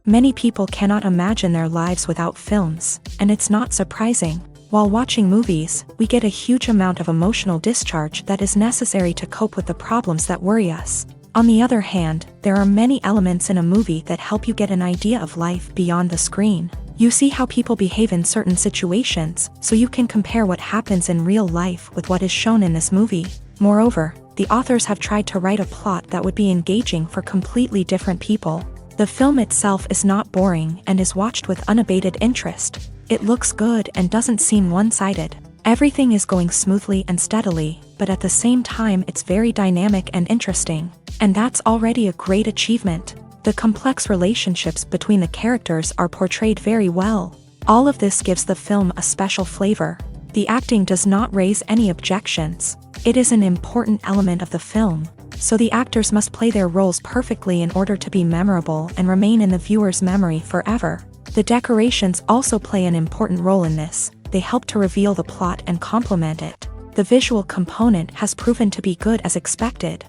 Many people cannot imagine their lives without films, and it's not surprising. While watching movies, we get a huge amount of emotional discharge that is necessary to cope with the problems that worry us. On the other hand, there are many elements in a movie that help you get an idea of life beyond the screen. You see how people behave in certain situations, so you can compare what happens in real life with what is shown in this movie. Moreover, the authors have tried to write a plot that would be engaging for completely different people. The film itself is not boring and is watched with unabated interest. It looks good and doesn't seem one-sided. Everything is going smoothly and steadily, but at the same time it's very dynamic and interesting. And that's already a great achievement. The complex relationships between the characters are portrayed very well. All of this gives the film a special flavor. The acting does not raise any objections. It is an important element of the film, so the actors must play their roles perfectly in order to be memorable and remain in the viewer's memory forever. The decorations also play an important role in this. They help to reveal the plot and complement it. The visual component has proven to be good as expected.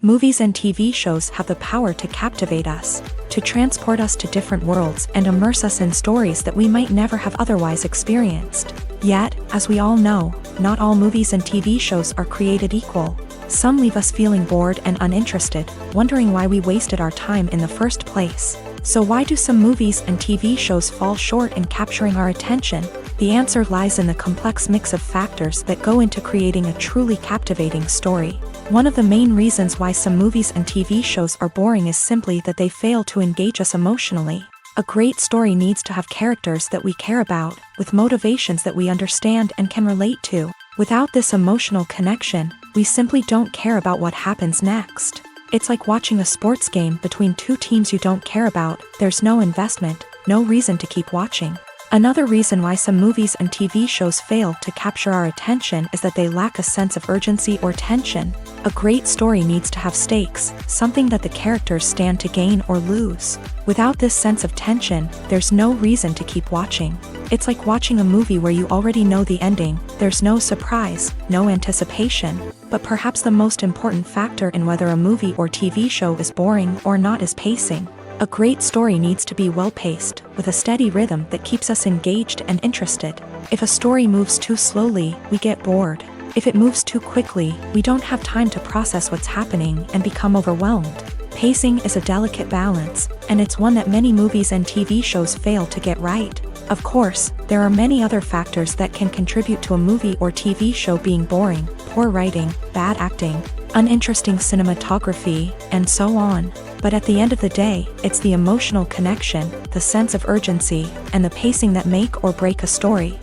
Movies and TV shows have the power to captivate us, to transport us to different worlds and immerse us in stories that we might never have otherwise experienced. Yet, as we all know, not all movies and TV shows are created equal. Some leave us feeling bored and uninterested, wondering why we wasted our time in the first place. So why do some movies and TV shows fall short in capturing our attention? The answer lies in the complex mix of factors that go into creating a truly captivating story. One of the main reasons why some movies and TV shows are boring is simply that they fail to engage us emotionally. A great story needs to have characters that we care about, with motivations that we understand and can relate to. Without this emotional connection, we simply don't care about what happens next. It's like watching a sports game between two teams you don't care about. There's no investment, no reason to keep watching. Another reason why some movies and TV shows fail to capture our attention is that they lack a sense of urgency or tension. A great story needs to have stakes, something that the characters stand to gain or lose. Without this sense of tension, there's no reason to keep watching. It's like watching a movie where you already know the ending. There's no surprise, no anticipation. But perhaps the most important factor in whether a movie or TV show is boring or not is pacing. A great story needs to be well-paced, with a steady rhythm that keeps us engaged and interested. If a story moves too slowly, we get bored. If it moves too quickly, we don't have time to process what's happening and become overwhelmed. Pacing is a delicate balance, and it's one that many movies and TV shows fail to get right. Of course, there are many other factors that can contribute to a movie or TV show being boring: poor writing, bad acting, uninteresting cinematography, and so on. But at the end of the day, it's the emotional connection, the sense of urgency, and the pacing that make or break a story.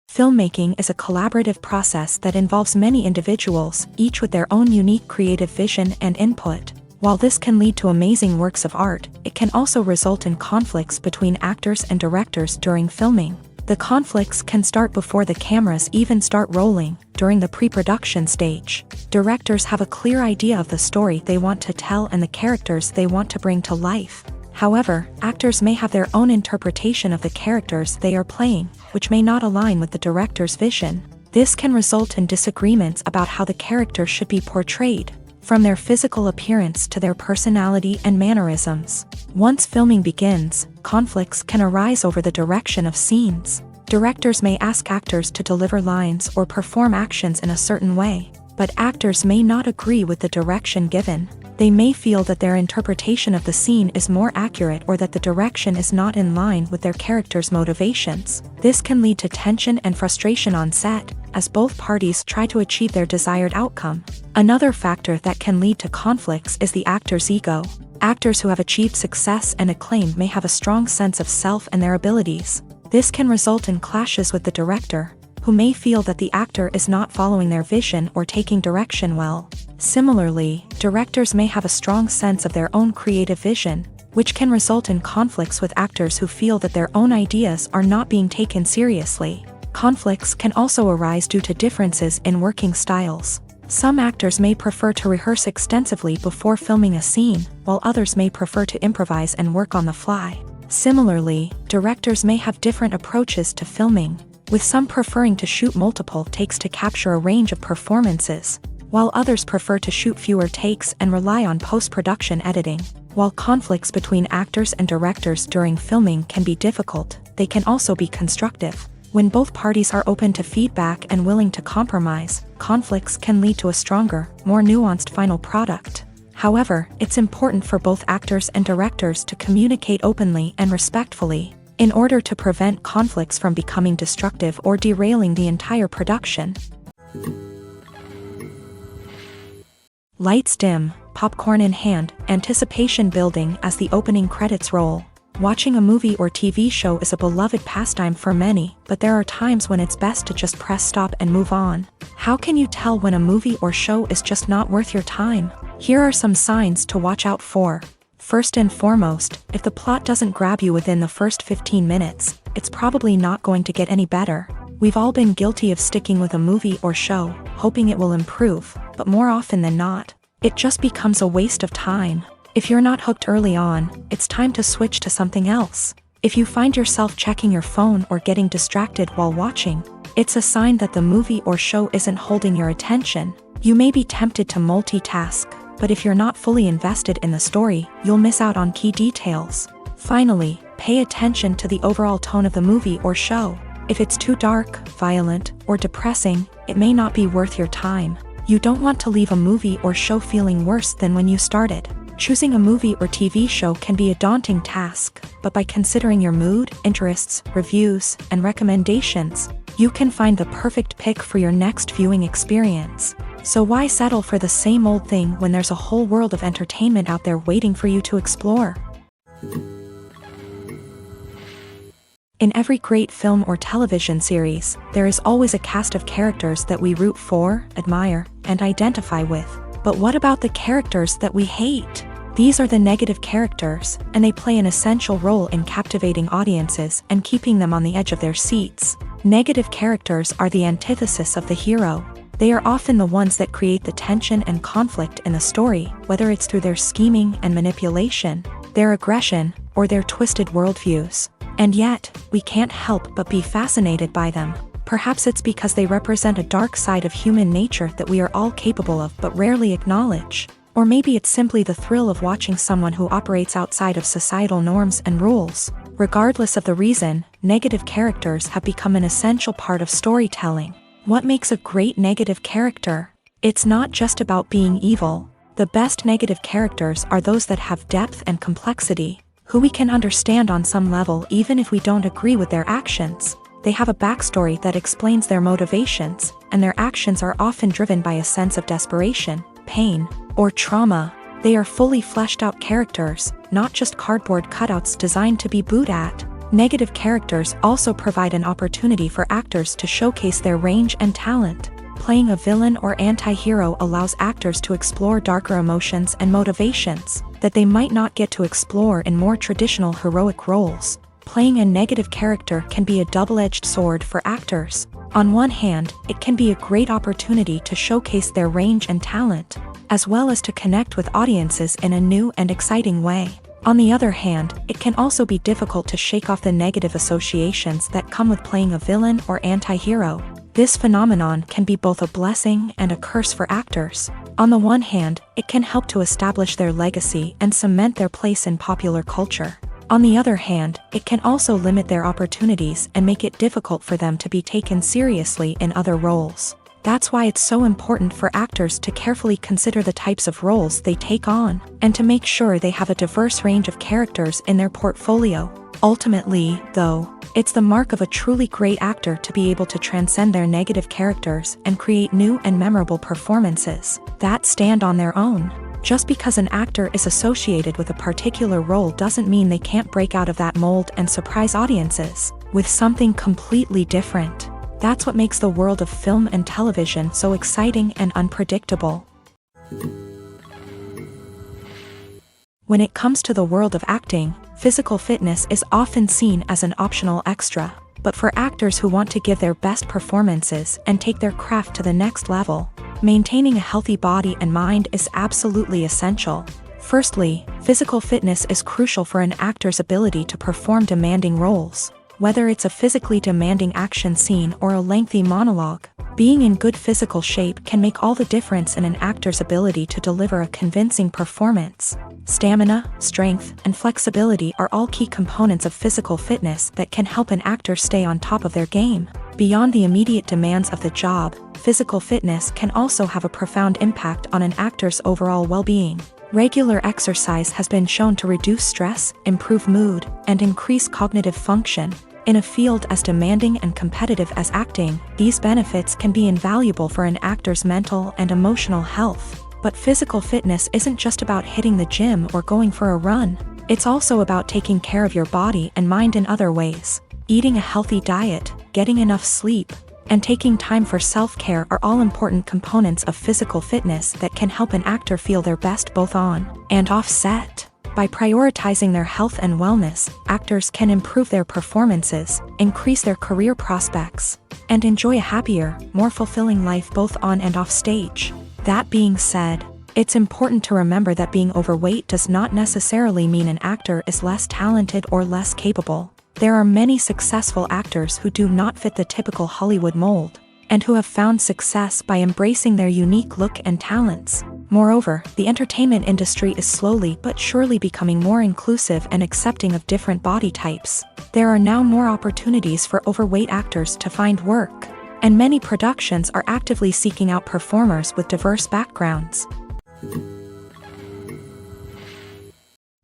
Filmmaking is a collaborative process that involves many individuals, each with their own unique creative vision and input. While this can lead to amazing works of art, it can also result in conflicts between actors and directors during filming. The conflicts can start before the cameras even start rolling, during the pre-production stage. Directors have a clear idea of the story they want to tell and the characters they want to bring to life. However, actors may have their own interpretation of the characters they are playing, which may not align with the director's vision. This can result in disagreements about how the characters should be portrayed, from their physical appearance to their personality and mannerisms. Once filming begins, conflicts can arise over the direction of scenes. Directors may ask actors to deliver lines or perform actions in a certain way, but actors may not agree with the direction given. They may feel that their interpretation of the scene is more accurate or that the direction is not in line with their character's motivations. This can lead to tension and frustration on set, as both parties try to achieve their desired outcome. Another factor that can lead to conflicts is the actor's ego. Actors who have achieved success and acclaim may have a strong sense of self and their abilities. This can result in clashes with the director, who may feel that the actor is not following their vision or taking direction well. Similarly, directors may have a strong sense of their own creative vision, which can result in conflicts with actors who feel that their own ideas are not being taken seriously. Conflicts can also arise due to differences in working styles. Some actors may prefer to rehearse extensively before filming a scene, while others may prefer to improvise and work on the fly. Similarly, directors may have different approaches to filming, with some preferring to shoot multiple takes to capture a range of performances, while others prefer to shoot fewer takes and rely on post-production editing. While conflicts between actors and directors during filming can be difficult, they can also be constructive. When both parties are open to feedback and willing to compromise, conflicts can lead to a stronger, more nuanced final product. However, it's important for both actors and directors to communicate openly and respectfully, in order to prevent conflicts from becoming destructive or derailing the entire production. Lights dim, popcorn in hand, anticipation building as the opening credits roll. Watching a movie or TV show is a beloved pastime for many, but there are times when it's best to just press stop and move on. How can you tell when a movie or show is just not worth your time? Here are some signs to watch out for. First and foremost, if the plot doesn't grab you within the first 15 minutes, it's probably not going to get any better. We've all been guilty of sticking with a movie or show, hoping it will improve, but more often than not, it just becomes a waste of time. If you're not hooked early on, it's time to switch to something else. If you find yourself checking your phone or getting distracted while watching, it's a sign that the movie or show isn't holding your attention. You may be tempted to multitask, but if you're not fully invested in the story, you'll miss out on key details. Finally, pay attention to the overall tone of the movie or show. If it's too dark, violent, or depressing, it may not be worth your time. You don't want to leave a movie or show feeling worse than when you started. Choosing a movie or TV show can be a daunting task, but by considering your mood, interests, reviews, and recommendations, you can find the perfect pick for your next viewing experience. So why settle for the same old thing when there's a whole world of entertainment out there waiting for you to explore? In every great film or television series, there is always a cast of characters that we root for, admire, and identify with. But what about the characters that we hate? These are the negative characters, and they play an essential role in captivating audiences and keeping them on the edge of their seats. Negative characters are the antithesis of the hero. They are often the ones that create the tension and conflict in the story, whether it's through their scheming and manipulation, their aggression, or their twisted worldviews. And yet, we can't help but be fascinated by them. Perhaps it's because they represent a dark side of human nature that we are all capable of but rarely acknowledge. Or maybe it's simply the thrill of watching someone who operates outside of societal norms and rules. Regardless of the reason, negative characters have become an essential part of storytelling. What makes a great negative character? It's not just about being evil. The best negative characters are those that have depth and complexity, who we can understand on some level even if we don't agree with their actions. They have a backstory that explains their motivations, and their actions are often driven by a sense of desperation, pain, or trauma. They are fully fleshed out characters, not just cardboard cutouts designed to be booed at. Negative characters also provide an opportunity for actors to showcase their range and talent. Playing a villain or anti-hero allows actors to explore darker emotions and motivations that they might not get to explore in more traditional heroic roles. Playing a negative character can be a double-edged sword for actors. On one hand, it can be a great opportunity to showcase their range and talent, as well as to connect with audiences in a new and exciting way. On the other hand, it can also be difficult to shake off the negative associations that come with playing a villain or anti-hero. This phenomenon can be both a blessing and a curse for actors. On the one hand, it can help to establish their legacy and cement their place in popular culture. On the other hand, it can also limit their opportunities and make it difficult for them to be taken seriously in other roles. That's why it's so important for actors to carefully consider the types of roles they take on, and to make sure they have a diverse range of characters in their portfolio. Ultimately, though, it's the mark of a truly great actor to be able to transcend their negative characters and create new and memorable performances that stand on their own. Just because an actor is associated with a particular role doesn't mean they can't break out of that mold and surprise audiences with something completely different. That's what makes the world of film and television so exciting and unpredictable. When it comes to the world of acting, physical fitness is often seen as an optional extra. But for actors who want to give their best performances and take their craft to the next level, maintaining a healthy body and mind is absolutely essential. Firstly, physical fitness is crucial for an actor's ability to perform demanding roles. Whether it's a physically demanding action scene or a lengthy monologue, Being in good physical shape can make all the difference in an actor's ability to deliver a convincing performance. Stamina, strength, and flexibility are all key components of physical fitness that can help an actor stay on top of their game. Beyond the immediate demands of the job, physical fitness can also have a profound impact on an actor's overall well-being. Regular exercise has been shown to reduce stress, improve mood, and increase cognitive function. In a field as demanding and competitive as acting, these benefits can be invaluable for an actor's mental and emotional health. But physical fitness isn't just about hitting the gym or going for a run. It's also about taking care of your body and mind in other ways. Eating a healthy diet, getting enough sleep, and taking time for self-care are all important components of physical fitness that can help an actor feel their best both on and off set. By prioritizing their health and wellness, actors can improve their performances, increase their career prospects, and enjoy a happier, more fulfilling life both on and off stage. That being said, it's important to remember that being overweight does not necessarily mean an actor is less talented or less capable. There are many successful actors who do not fit the typical Hollywood mold, and who have found success by embracing their unique look and talents. Moreover, the entertainment industry is slowly but surely becoming more inclusive and accepting of different body types. There are now more opportunities for overweight actors to find work, and many productions are actively seeking out performers with diverse backgrounds.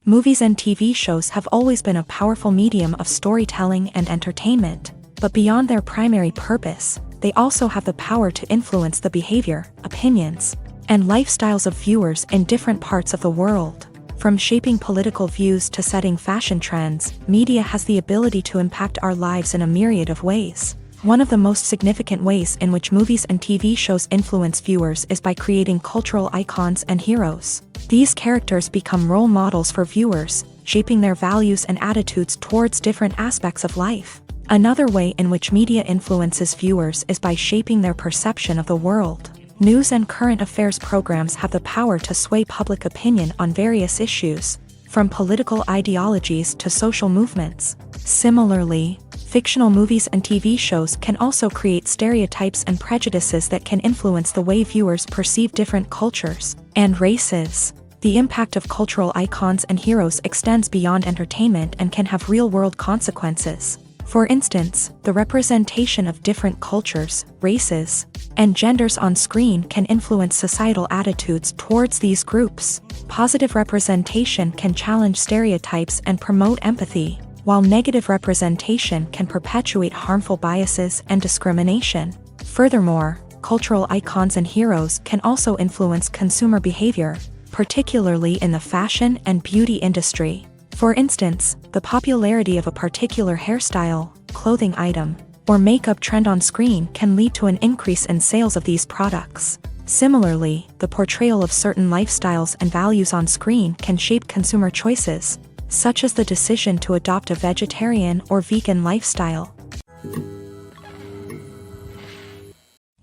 Movies and TV shows have always been a powerful medium of storytelling and entertainment, but beyond their primary purpose, they also have the power to influence the behavior, opinions, and lifestyles of viewers in different parts of the world. From shaping political views to setting fashion trends, media has the ability to impact our lives in a myriad of ways. One of the most significant ways in which movies and TV shows influence viewers is by creating cultural icons and heroes. These characters become role models for viewers, shaping their values and attitudes towards different aspects of life. Another way in which media influences viewers is by shaping their perception of the world. News and current affairs programs have the power to sway public opinion on various issues, from political ideologies to social movements. Similarly, fictional movies and TV shows can also create stereotypes and prejudices that can influence the way viewers perceive different cultures and races. The impact of cultural icons and heroes extends beyond entertainment and can have real-world consequences. For instance, the representation of different cultures, races, and genders on screen can influence societal attitudes towards these groups. Positive representation can challenge stereotypes and promote empathy, while negative representation can perpetuate harmful biases and discrimination. Furthermore, cultural icons and heroes can also influence consumer behavior, particularly in the fashion and beauty industry. For instance, the popularity of a particular hairstyle, clothing item, or makeup trend on screen can lead to an increase in sales of these products. Similarly, the portrayal of certain lifestyles and values on screen can shape consumer choices, such as the decision to adopt a vegetarian or vegan lifestyle.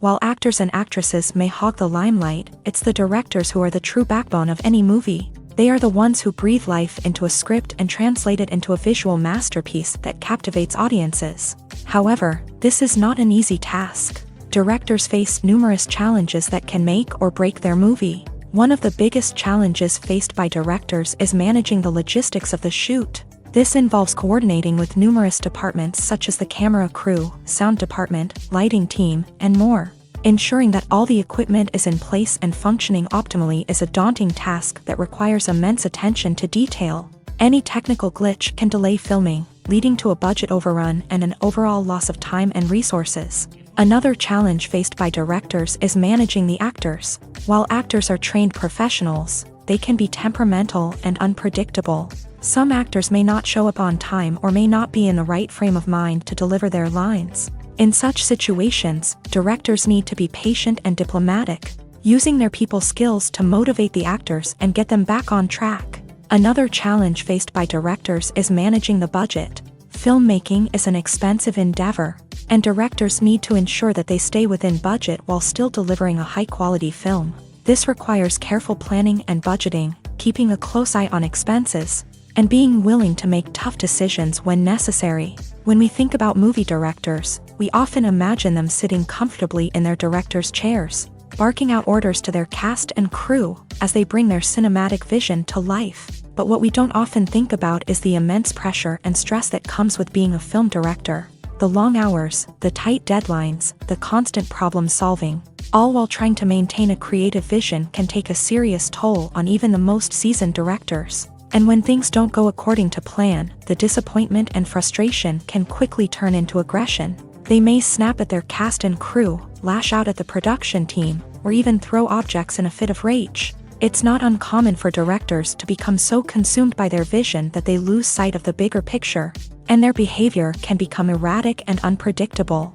While actors and actresses may hog the limelight, it's the directors who are the true backbone of any movie. They are the ones who breathe life into a script and translate it into a visual masterpiece that captivates audiences. However, this is not an easy task. Directors face numerous challenges that can make or break their movie. One of the biggest challenges faced by directors is managing the logistics of the shoot. This involves coordinating with numerous departments such as the camera crew, sound department, lighting team, and more. Ensuring that all the equipment is in place and functioning optimally is a daunting task that requires immense attention to detail. Any technical glitch can delay filming, leading to a budget overrun and an overall loss of time and resources. Another challenge faced by directors is managing the actors. While actors are trained professionals, they can be temperamental and unpredictable. Some actors may not show up on time or may not be in the right frame of mind to deliver their lines. In such situations, directors need to be patient and diplomatic, using their people skills to motivate the actors and get them back on track. Another challenge faced by directors is managing the budget. Filmmaking is an expensive endeavor, and directors need to ensure that they stay within budget while still delivering a high-quality film. This requires careful planning and budgeting, keeping a close eye on expenses, and being willing to make tough decisions when necessary. When we think about movie directors, we often imagine them sitting comfortably in their director's chairs, barking out orders to their cast and crew as they bring their cinematic vision to life. But what we don't often think about is the immense pressure and stress that comes with being a film director. The long hours, the tight deadlines, the constant problem solving, all while trying to maintain a creative vision can take a serious toll on even the most seasoned directors. And when things don't go according to plan, the disappointment and frustration can quickly turn into aggression. They may snap at their cast and crew, lash out at the production team, or even throw objects in a fit of rage. It's not uncommon for directors to become so consumed by their vision that they lose sight of the bigger picture, and their behavior can become erratic and unpredictable.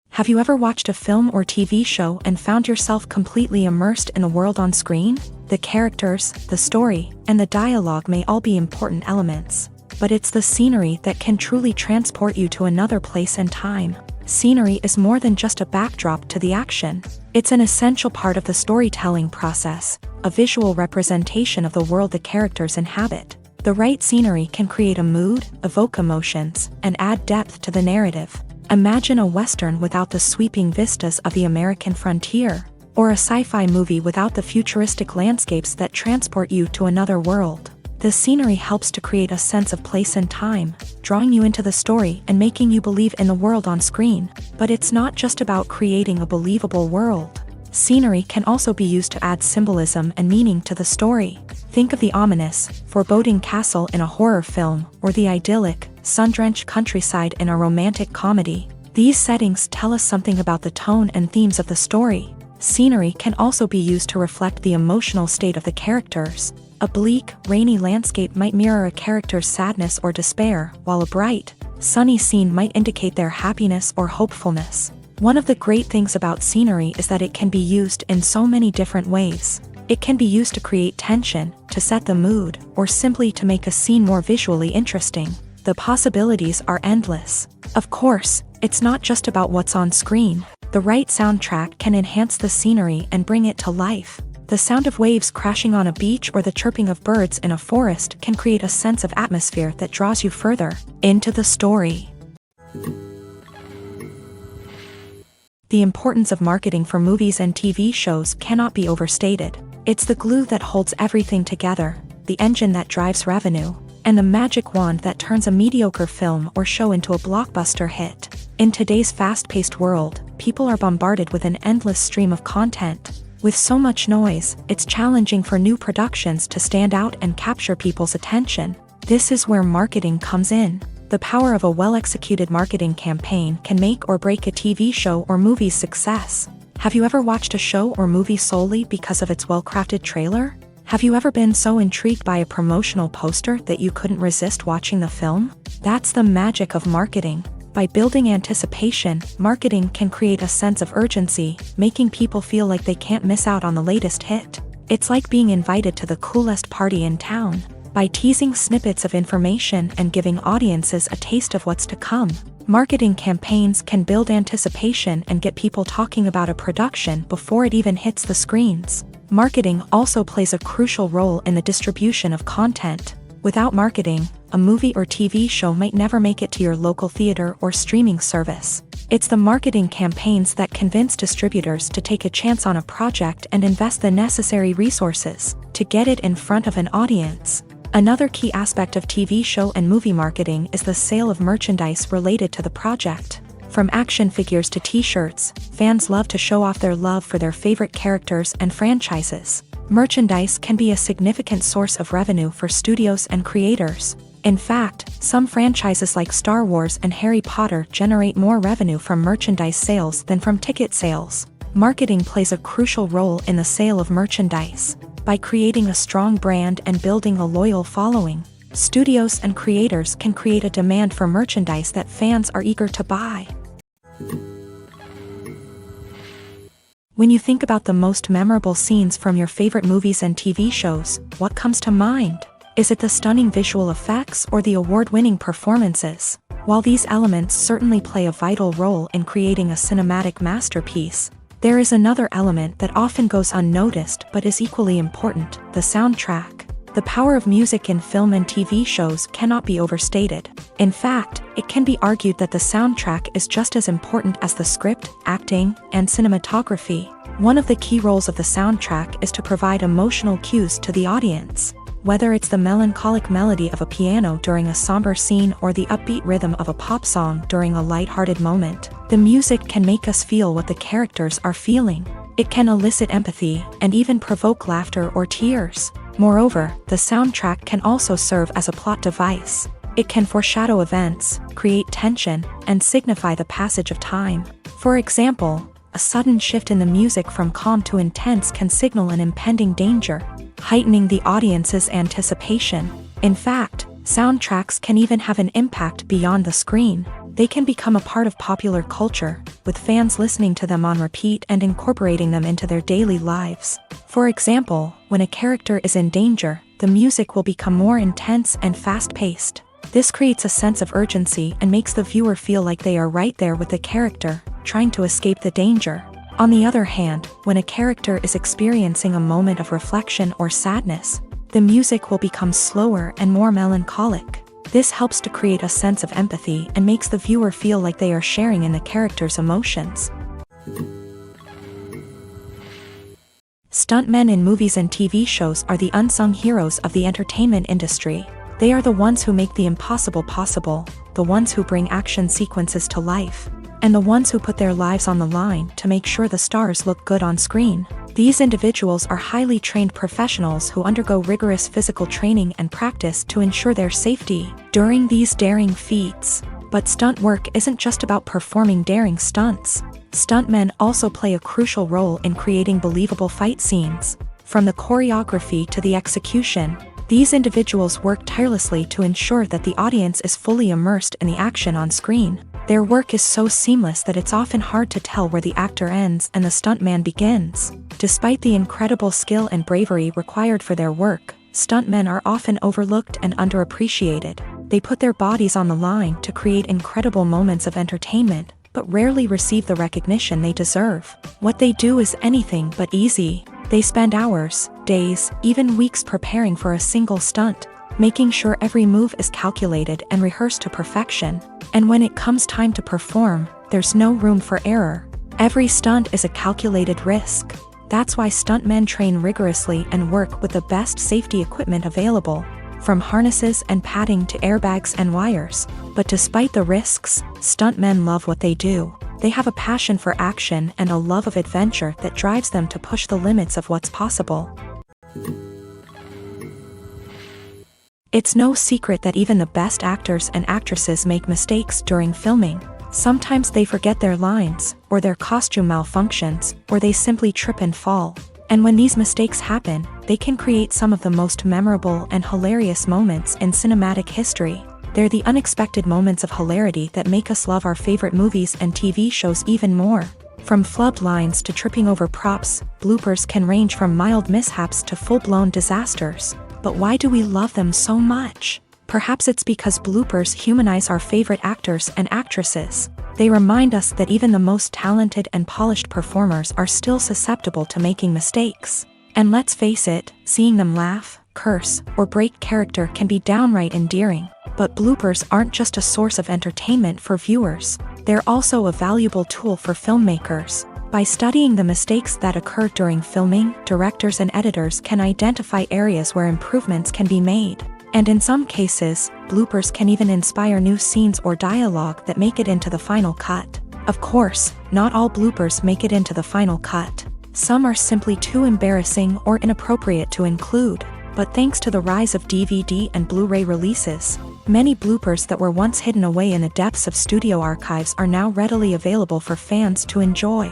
Have you ever watched a film or TV show and found yourself completely immersed in the world on screen? The characters, the story, and the dialogue may all be important elements, but it's the scenery that can truly transport you to another place and time. Scenery is more than just a backdrop to the action. It's an essential part of the storytelling process, a visual representation of the world the characters inhabit. The right scenery can create a mood, evoke emotions, and add depth to the narrative. Imagine a Western without the sweeping vistas of the American frontier, or a sci-fi movie without the futuristic landscapes that transport you to another world. The scenery helps to create a sense of place and time, drawing you into the story and making you believe in the world on screen. But it's not just about creating a believable world. Scenery can also be used to add symbolism and meaning to the story. Think of the ominous, foreboding castle in a horror film, or the idyllic, sun-drenched countryside in a romantic comedy. These settings tell us something about the tone and themes of the story. Scenery can also be used to reflect the emotional state of the characters. A bleak, rainy landscape might mirror a character's sadness or despair, while a bright, sunny scene might indicate their happiness or hopefulness. One of the great things about scenery is that it can be used in so many different ways. It can be used to create tension, to set the mood, or simply to make a scene more visually interesting. The possibilities are endless. Of course, it's not just about what's on screen. The right soundtrack can enhance the scenery and bring it to life. The sound of waves crashing on a beach or the chirping of birds in a forest can create a sense of atmosphere that draws you further into the story. The importance of marketing for movies and TV shows cannot be overstated. It's the glue that holds everything together, the engine that drives revenue, and the magic wand that turns a mediocre film or show into a blockbuster hit. In today's fast-paced world, people are bombarded with an endless stream of content. With so much noise, it's challenging for new productions to stand out and capture people's attention. This is where marketing comes in. The power of a well-executed marketing campaign can make or break a TV show or movie's success. Have you ever watched a show or movie solely because of its well-crafted trailer? Have you ever been so intrigued by a promotional poster that you couldn't resist watching the film? That's the magic of marketing. By building anticipation, marketing can create a sense of urgency, making people feel like they can't miss out on the latest hit. It's like being invited to the coolest party in town. By teasing snippets of information and giving audiences a taste of what's to come, marketing campaigns can build anticipation and get people talking about a production before it even hits the screens. Marketing also plays a crucial role in the distribution of content. Without marketing, a movie or TV show might never make it to your local theater or streaming service. It's the marketing campaigns that convince distributors to take a chance on a project and invest the necessary resources to get it in front of an audience. Another key aspect of TV show and movie marketing is the sale of merchandise related to the project. From action figures to t-shirts, fans love to show off their love for their favorite characters and franchises. Merchandise can be a significant source of revenue for studios and creators. In fact, some franchises like Star Wars and Harry Potter generate more revenue from merchandise sales than from ticket sales. Marketing plays a crucial role in the sale of merchandise. By creating a strong brand and building a loyal following, studios and creators can create a demand for merchandise that fans are eager to buy. When you think about the most memorable scenes from your favorite movies and TV shows, what comes to mind? Is it the stunning visual effects or the award-winning performances? While these elements certainly play a vital role in creating a cinematic masterpiece, there is another element that often goes unnoticed but is equally important: the soundtrack. The power of music in film and TV shows cannot be overstated. In fact, it can be argued that the soundtrack is just as important as the script, acting, and cinematography. One of the key roles of the soundtrack is to provide emotional cues to the audience. Whether it's the melancholic melody of a piano during a somber scene or the upbeat rhythm of a pop song during a lighthearted moment, the music can make us feel what the characters are feeling. It can elicit empathy and even provoke laughter or tears. Moreover, the soundtrack can also serve as a plot device. It can foreshadow events, create tension, and signify the passage of time. For example, a sudden shift in the music from calm to intense can signal an impending danger, heightening the audience's anticipation. In fact, soundtracks can even have an impact beyond the screen. They can become a part of popular culture, with fans listening to them on repeat and incorporating them into their daily lives. For example, when a character is in danger, the music will become more intense and fast-paced. This creates a sense of urgency and makes the viewer feel like they are right there with the character, trying to escape the danger. On the other hand, when a character is experiencing a moment of reflection or sadness, the music will become slower and more melancholic. This helps to create a sense of empathy and makes the viewer feel like they are sharing in the character's emotions. Stuntmen in movies and TV shows are the unsung heroes of the entertainment industry. They are the ones who make the impossible possible, the ones who bring action sequences to life, and the ones who put their lives on the line to make sure the stars look good on screen. These individuals are highly trained professionals who undergo rigorous physical training and practice to ensure their safety during these daring feats. But stunt work isn't just about performing daring stunts. Stuntmen also play a crucial role in creating believable fight scenes. From the choreography to the execution, these individuals work tirelessly to ensure that the audience is fully immersed in the action on screen. Their work is so seamless that it's often hard to tell where the actor ends and the stuntman begins. Despite the incredible skill and bravery required for their work, stuntmen are often overlooked and underappreciated. They put their bodies on the line to create incredible moments of entertainment, but rarely receive the recognition they deserve. What they do is anything but easy. They spend hours, days, even weeks preparing for a single stunt, making sure every move is calculated and rehearsed to perfection. And when it comes time to perform, there's no room for error. Every stunt is a calculated risk. That's why stuntmen train rigorously and work with the best safety equipment available, from harnesses and padding to airbags and wires. But despite the risks, stuntmen love what they do. They have a passion for action and a love of adventure that drives them to push the limits of what's possible. It's no secret that even the best actors and actresses make mistakes during filming. Sometimes they forget their lines, or their costume malfunctions, or they simply trip and fall. And when these mistakes happen, they can create some of the most memorable and hilarious moments in cinematic history. They're the unexpected moments of hilarity that make us love our favorite movies and TV shows even more. From flubbed lines to tripping over props, bloopers can range from mild mishaps to full-blown disasters. But why do we love them so much? Perhaps it's because bloopers humanize our favorite actors and actresses. They remind us that even the most talented and polished performers are still susceptible to making mistakes. And let's face it, seeing them laugh, curse, or break character can be downright endearing. But bloopers aren't just a source of entertainment for viewers. They're also a valuable tool for filmmakers. By studying the mistakes that occur during filming, directors and editors can identify areas where improvements can be made. And in some cases, bloopers can even inspire new scenes or dialogue that make it into the final cut. Of course, not all bloopers make it into the final cut. Some are simply too embarrassing or inappropriate to include. But thanks to the rise of DVD and Blu-ray releases, many bloopers that were once hidden away in the depths of studio archives are now readily available for fans to enjoy.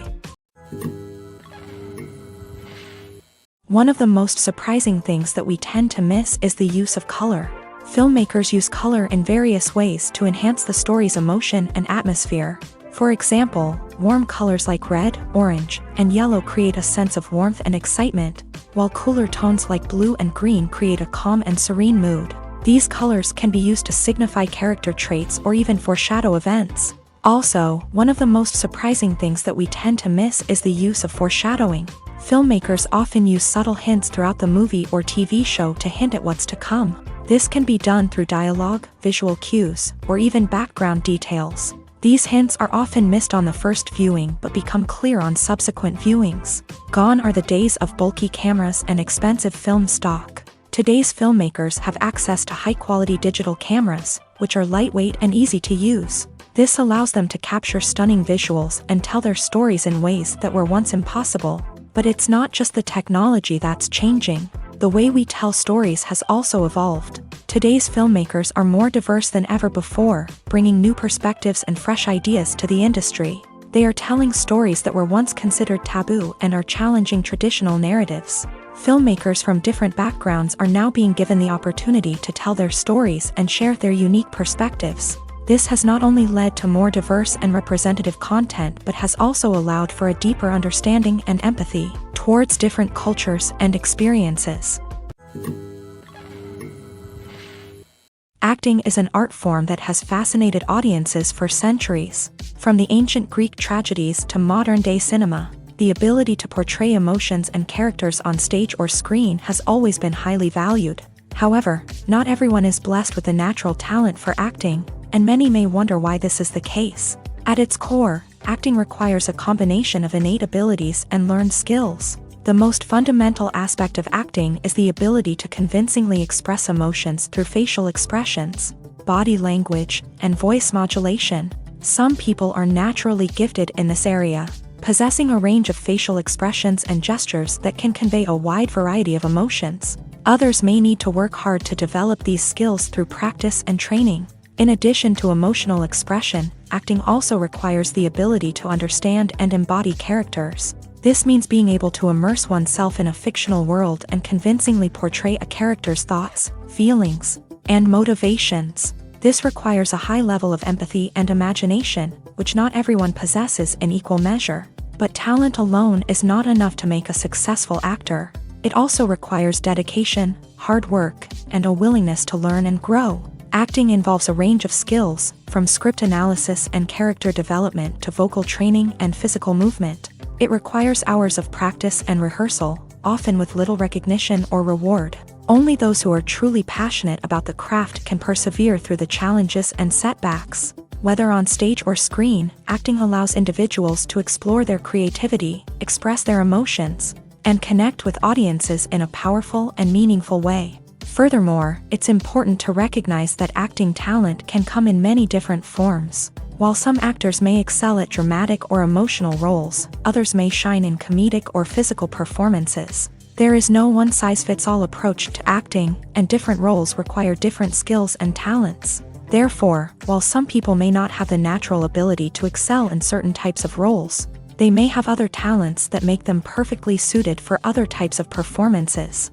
One of the most surprising things that we tend to miss is the use of color. Filmmakers use color in various ways to enhance the story's emotion and atmosphere. For example, warm colors like red, orange, and yellow create a sense of warmth and excitement, while cooler tones like blue and green create a calm and serene mood. These colors can be used to signify character traits or even foreshadow events. Also, one of the most surprising things that we tend to miss is the use of foreshadowing. Filmmakers often use subtle hints throughout the movie or TV show to hint at what's to come. This can be done through dialogue, visual cues, or even background details. These hints are often missed on the first viewing but become clear on subsequent viewings. Gone are the days of bulky cameras and expensive film stock. Today's filmmakers have access to high-quality digital cameras, which are lightweight and easy to use. This allows them to capture stunning visuals and tell their stories in ways that were once impossible. But it's not just the technology that's changing. The way we tell stories has also evolved. Today's filmmakers are more diverse than ever before, bringing new perspectives and fresh ideas to the industry. They are telling stories that were once considered taboo and are challenging traditional narratives. Filmmakers from different backgrounds are now being given the opportunity to tell their stories and share their unique perspectives. This has not only led to more diverse and representative content but has also allowed for a deeper understanding and empathy towards different cultures and experiences. Acting is an art form that has fascinated audiences for centuries. From the ancient Greek tragedies to modern-day cinema, the ability to portray emotions and characters on stage or screen has always been highly valued. However, not everyone is blessed with a natural talent for acting, and many may wonder why this is the case. At its core, acting requires a combination of innate abilities and learned skills. The most fundamental aspect of acting is the ability to convincingly express emotions through facial expressions, body language, and voice modulation. Some people are naturally gifted in this area, possessing a range of facial expressions and gestures that can convey a wide variety of emotions. Others may need to work hard to develop these skills through practice and training. In addition to emotional expression, acting also requires the ability to understand and embody characters. This means being able to immerse oneself in a fictional world and convincingly portray a character's thoughts, feelings, and motivations. This requires a high level of empathy and imagination, which not everyone possesses in equal measure. But talent alone is not enough to make a successful actor. It also requires dedication, hard work, and a willingness to learn and grow. Acting involves a range of skills, from script analysis and character development to vocal training and physical movement. It requires hours of practice and rehearsal, often with little recognition or reward. Only those who are truly passionate about the craft can persevere through the challenges and setbacks. Whether on stage or screen, acting allows individuals to explore their creativity, express their emotions, and connect with audiences in a powerful and meaningful way. Furthermore, it's important to recognize that acting talent can come in many different forms. While some actors may excel at dramatic or emotional roles, others may shine in comedic or physical performances. There is no one-size-fits-all approach to acting, and different roles require different skills and talents. Therefore, while some people may not have the natural ability to excel in certain types of roles, they may have other talents that make them perfectly suited for other types of performances.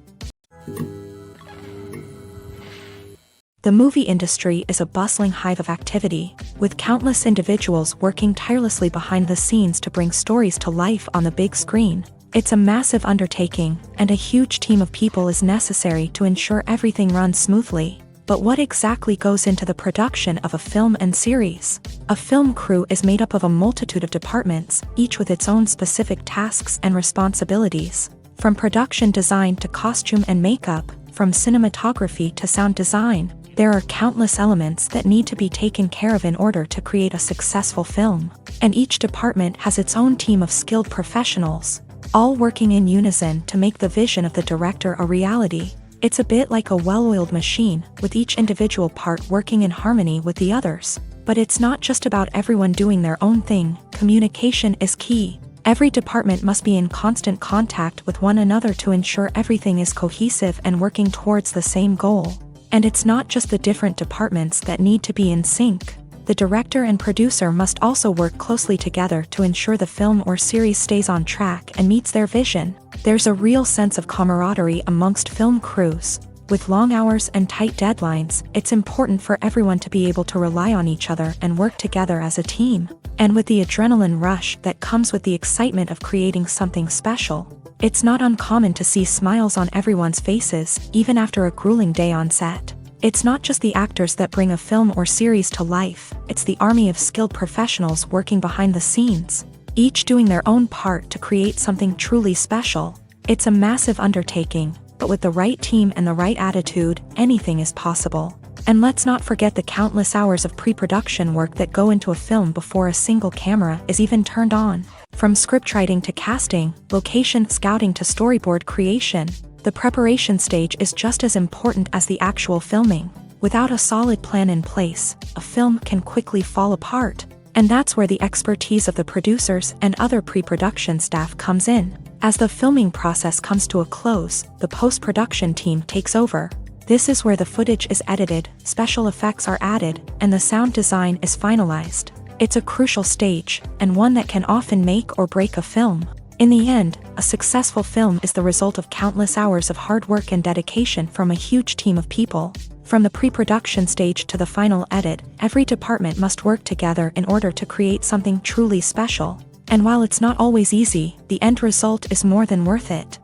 The movie industry is a bustling hive of activity, with countless individuals working tirelessly behind the scenes to bring stories to life on the big screen. It's a massive undertaking, and a huge team of people is necessary to ensure everything runs smoothly. But what exactly goes into the production of a film and series? A film crew is made up of a multitude of departments, each with its own specific tasks and responsibilities. From production design to costume and makeup, from cinematography to sound design, there are countless elements that need to be taken care of in order to create a successful film. And each department has its own team of skilled professionals, all working in unison to make the vision of the director a reality. It's a bit like a well-oiled machine, with each individual part working in harmony with the others. But it's not just about everyone doing their own thing. Communication is key. Every department must be in constant contact with one another to ensure everything is cohesive and working towards the same goal. And it's not just the different departments that need to be in sync. The director and producer must also work closely together to ensure the film or series stays on track and meets their vision. There's a real sense of camaraderie amongst film crews. With long hours and tight deadlines, it's important for everyone to be able to rely on each other and work together as a team. And with the adrenaline rush that comes with the excitement of creating something special, it's not uncommon to see smiles on everyone's faces, even after a grueling day on set. It's not just the actors that bring a film or series to life, it's the army of skilled professionals working behind the scenes. each doing their own part to create something truly special. It's a massive undertaking, but with the right team and the right attitude, anything is possible. And let's not forget the countless hours of pre-production work that go into a film before a single camera is even turned on. From scriptwriting to casting, location scouting to storyboard creation, the preparation stage is just as important as the actual filming. Without a solid plan in place, a film can quickly fall apart. And that's where the expertise of the producers and other pre-production staff comes in. As the filming process comes to a close, the post-production team takes over. This is where the footage is edited, special effects are added, and the sound design is finalized. It's a crucial stage, and one that can often make or break a film. In the end, a successful film is the result of countless hours of hard work and dedication from a huge team of people. From the pre-production stage to the final edit, every department must work together in order to create something truly special. And while it's not always easy, the end result is more than worth it.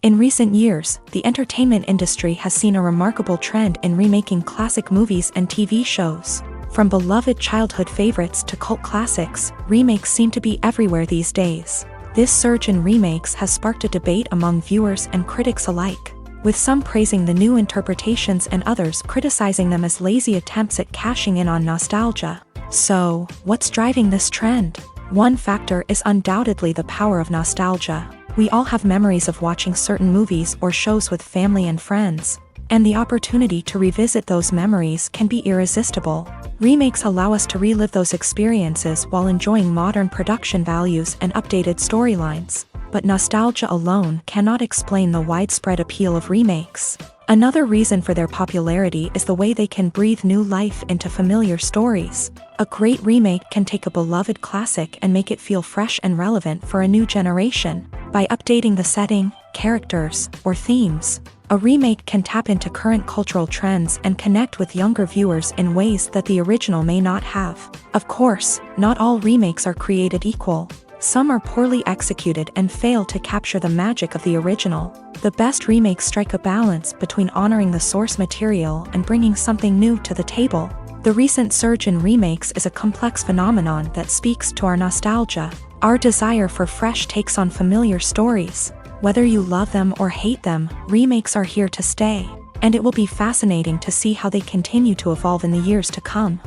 In recent years, the entertainment industry has seen a remarkable trend in remaking classic movies and TV shows. From beloved childhood favorites to cult classics, remakes seem to be everywhere these days. This surge in remakes has sparked a debate among viewers and critics alike, with some praising the new interpretations and others criticizing them as lazy attempts at cashing in on nostalgia. So, what's driving this trend? One factor is undoubtedly the power of nostalgia. We all have memories of watching certain movies or shows with family and friends, and the opportunity to revisit those memories can be irresistible. Remakes allow us to relive those experiences while enjoying modern production values and updated storylines. But nostalgia alone cannot explain the widespread appeal of remakes. Another reason for their popularity is the way they can breathe new life into familiar stories. A great remake can take a beloved classic and make it feel fresh and relevant for a new generation. By updating the setting, characters, or themes, a remake can tap into current cultural trends and connect with younger viewers in ways that the original may not have. Of course, not all remakes are created equal. Some are poorly executed and fail to capture the magic of the original. The best remakes strike a balance between honoring the source material and bringing something new to the table. The recent surge in remakes is a complex phenomenon that speaks to our nostalgia, our desire for fresh takes on familiar stories. Whether you love them or hate them, remakes are here to stay, and it will be fascinating to see how they continue to evolve in the years to come.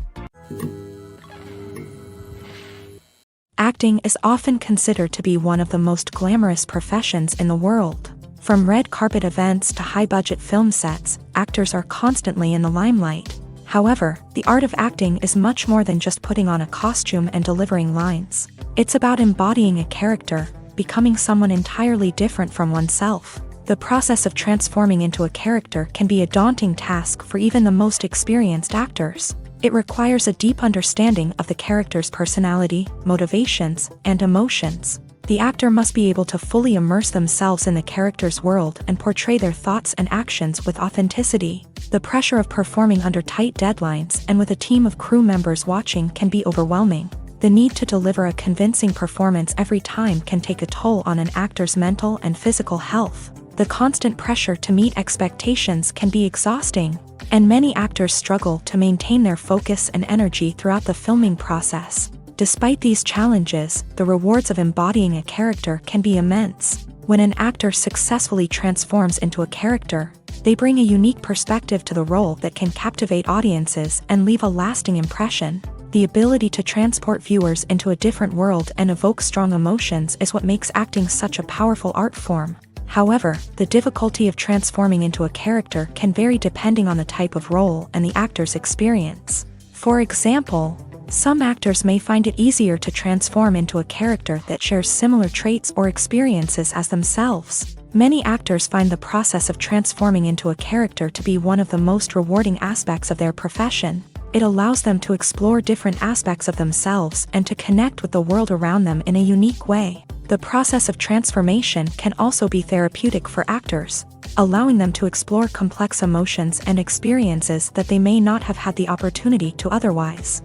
Acting is often considered to be one of the most glamorous professions in the world. From red carpet events to high-budget film sets, actors are constantly in the limelight. However, the art of acting is much more than just putting on a costume and delivering lines. It's about embodying a character, becoming someone entirely different from oneself. The process of transforming into a character can be a daunting task for even the most experienced actors. It requires a deep understanding of the character's personality, motivations, and emotions. The actor must be able to fully immerse themselves in the character's world and portray their thoughts and actions with authenticity. The pressure of performing under tight deadlines and with a team of crew members watching can be overwhelming. The need to deliver a convincing performance every time can take a toll on an actor's mental and physical health. The constant pressure to meet expectations can be exhausting, and many actors struggle to maintain their focus and energy throughout the filming process. Despite these challenges, the rewards of embodying a character can be immense. When an actor successfully transforms into a character, they bring a unique perspective to the role that can captivate audiences and leave a lasting impression. The ability to transport viewers into a different world and evoke strong emotions is what makes acting such a powerful art form. However, the difficulty of transforming into a character can vary depending on the type of role and the actor's experience. For example, some actors may find it easier to transform into a character that shares similar traits or experiences as themselves. Many actors find the process of transforming into a character to be one of the most rewarding aspects of their profession. It allows them to explore different aspects of themselves and to connect with the world around them in a unique way. The process of transformation can also be therapeutic for actors, allowing them to explore complex emotions and experiences that they may not have had the opportunity to otherwise.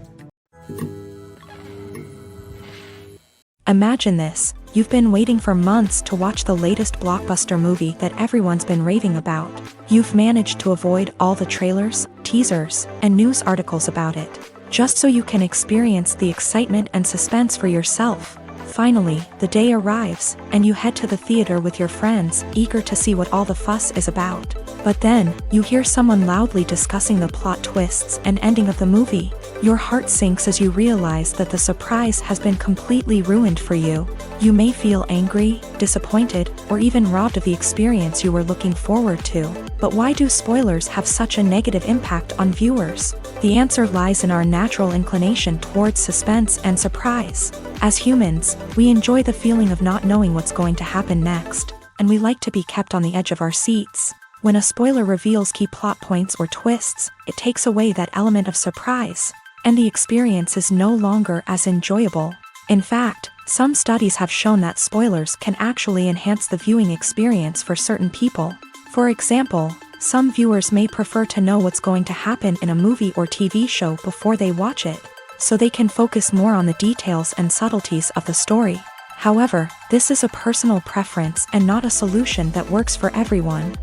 Imagine this: you've been waiting for months to watch the latest blockbuster movie that everyone's been raving about. You've managed to avoid all the trailers, teasers, and news articles about it. just so you can experience the excitement and suspense for yourself. Finally, the day arrives, and you head to the theater with your friends, eager to see what all the fuss is about. But then, you hear someone loudly discussing the plot twists and ending of the movie. Your heart sinks as you realize that the surprise has been completely ruined for you. You may feel angry, disappointed, or even robbed of the experience you were looking forward to. But why do spoilers have such a negative impact on viewers? The answer lies in our natural inclination towards suspense and surprise. As humans, we enjoy the feeling of not knowing what's going to happen next, and we like to be kept on the edge of our seats. When a spoiler reveals key plot points or twists, it takes away that element of surprise, and the experience is no longer as enjoyable. In fact, some studies have shown that spoilers can actually enhance the viewing experience for certain people. For example, some viewers may prefer to know what's going to happen in a movie or TV show before they watch it, so they can focus more on the details and subtleties of the story. However, this is a personal preference and not a solution that works for everyone.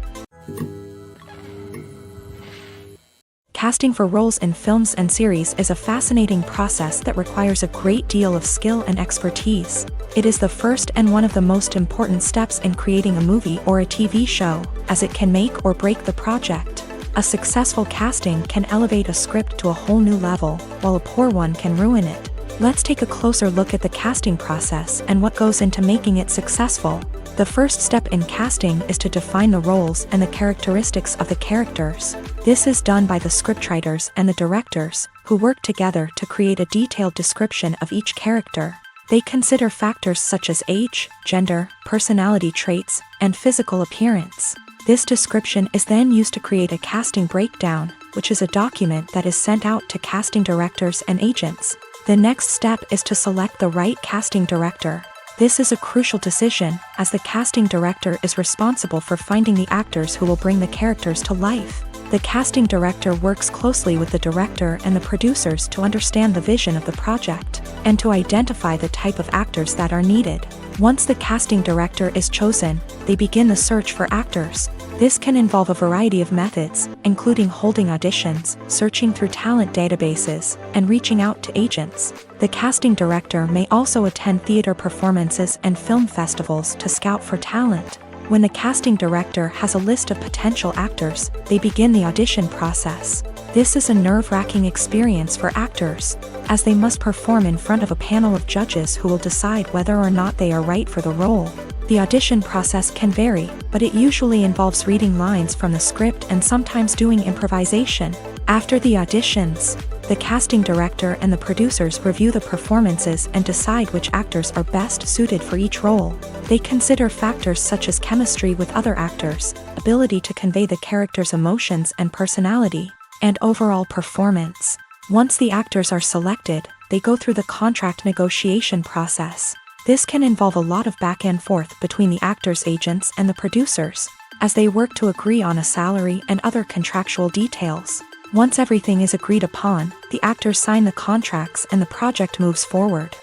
Casting for roles in films and series is a fascinating process that requires a great deal of skill and expertise. It is the first and one of the most important steps in creating a movie or a TV show, as it can make or break the project. A successful casting can elevate a script to a whole new level, while a poor one can ruin it. Let's take a closer look at the casting process and what goes into making it successful. The first step in casting is to define the roles and the characteristics of the characters. This is done by the scriptwriters and the directors, who work together to create a detailed description of each character. They consider factors such as age, gender, personality traits, and physical appearance. This description is then used to create a casting breakdown, which is a document that is sent out to casting directors and agents. The next step is to select the right casting director. This is a crucial decision, as the casting director is responsible for finding the actors who will bring the characters to life. The casting director works closely with the director and the producers to understand the vision of the project, and to identify the type of actors that are needed. Once the casting director is chosen, they begin the search for actors. This can involve a variety of methods, including holding auditions, searching through talent databases, and reaching out to agents. The casting director may also attend theater performances and film festivals to scout for talent. When the casting director has a list of potential actors, they begin the audition process. This is a nerve-wracking experience for actors, as they must perform in front of a panel of judges who will decide whether or not they are right for the role. The audition process can vary, but it usually involves reading lines from the script and sometimes doing improvisation. After the auditions, the casting director and the producers review the performances and decide which actors are best suited for each role. They consider factors such as chemistry with other actors, ability to convey the character's emotions and personality, and overall performance. Once the actors are selected, they go through the contract negotiation process. This can involve a lot of back and forth between the actors' agents and the producers, as they work to agree on a salary and other contractual details. Once everything is agreed upon, the actors sign the contracts and the project moves forward.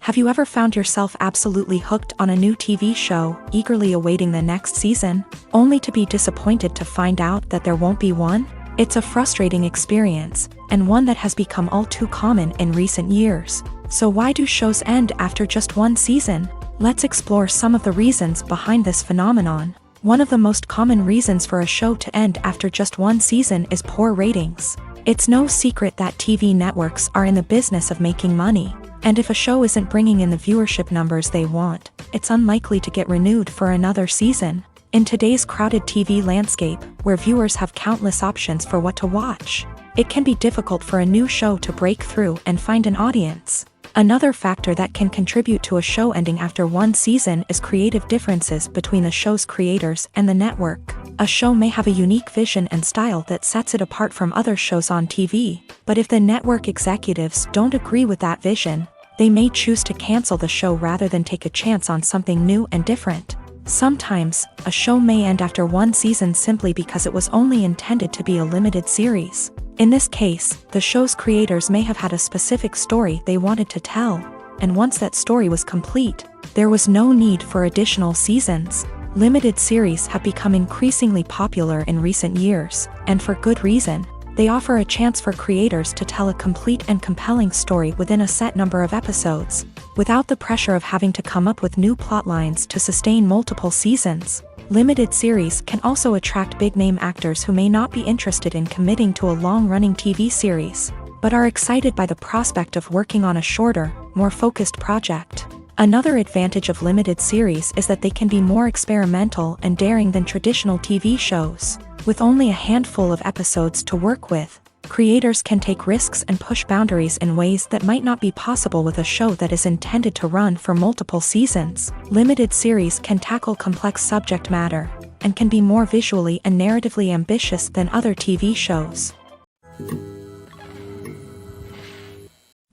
Have you ever found yourself absolutely hooked on a new TV show, eagerly awaiting the next season, only to be disappointed to find out that there won't be one? It's a frustrating experience, and one that has become all too common in recent years. So why do shows end after just one season? Let's explore some of the reasons behind this phenomenon. One of the most common reasons for a show to end after just one season is poor ratings. It's no secret that TV networks are in the business of making money, and if a show isn't bringing in the viewership numbers they want, it's unlikely to get renewed for another season. In today's crowded TV landscape, where viewers have countless options for what to watch, it can be difficult for a new show to break through and find an audience. Another factor that can contribute to a show ending after one season is creative differences between the show's creators and the network. A show may have a unique vision and style that sets it apart from other shows on TV, but if the network executives don't agree with that vision, they may choose to cancel the show rather than take a chance on something new and different. Sometimes, a show may end after one season simply because it was only intended to be a limited series. In this case, the show's creators may have had a specific story they wanted to tell, and once that story was complete, there was no need for additional seasons. Limited series have become increasingly popular in recent years, and for good reason. They offer a chance for creators to tell a complete and compelling story within a set number of episodes, without the pressure of having to come up with new plotlines to sustain multiple seasons. Limited series can also attract big-name actors who may not be interested in committing to a long-running TV series, but are excited by the prospect of working on a shorter, more focused project. Another advantage of limited series is that they can be more experimental and daring than traditional TV shows. With only a handful of episodes to work with, creators can take risks and push boundaries in ways that might not be possible with a show that is intended to run for multiple seasons. Limited series can tackle complex subject matter, and can be more visually and narratively ambitious than other TV shows.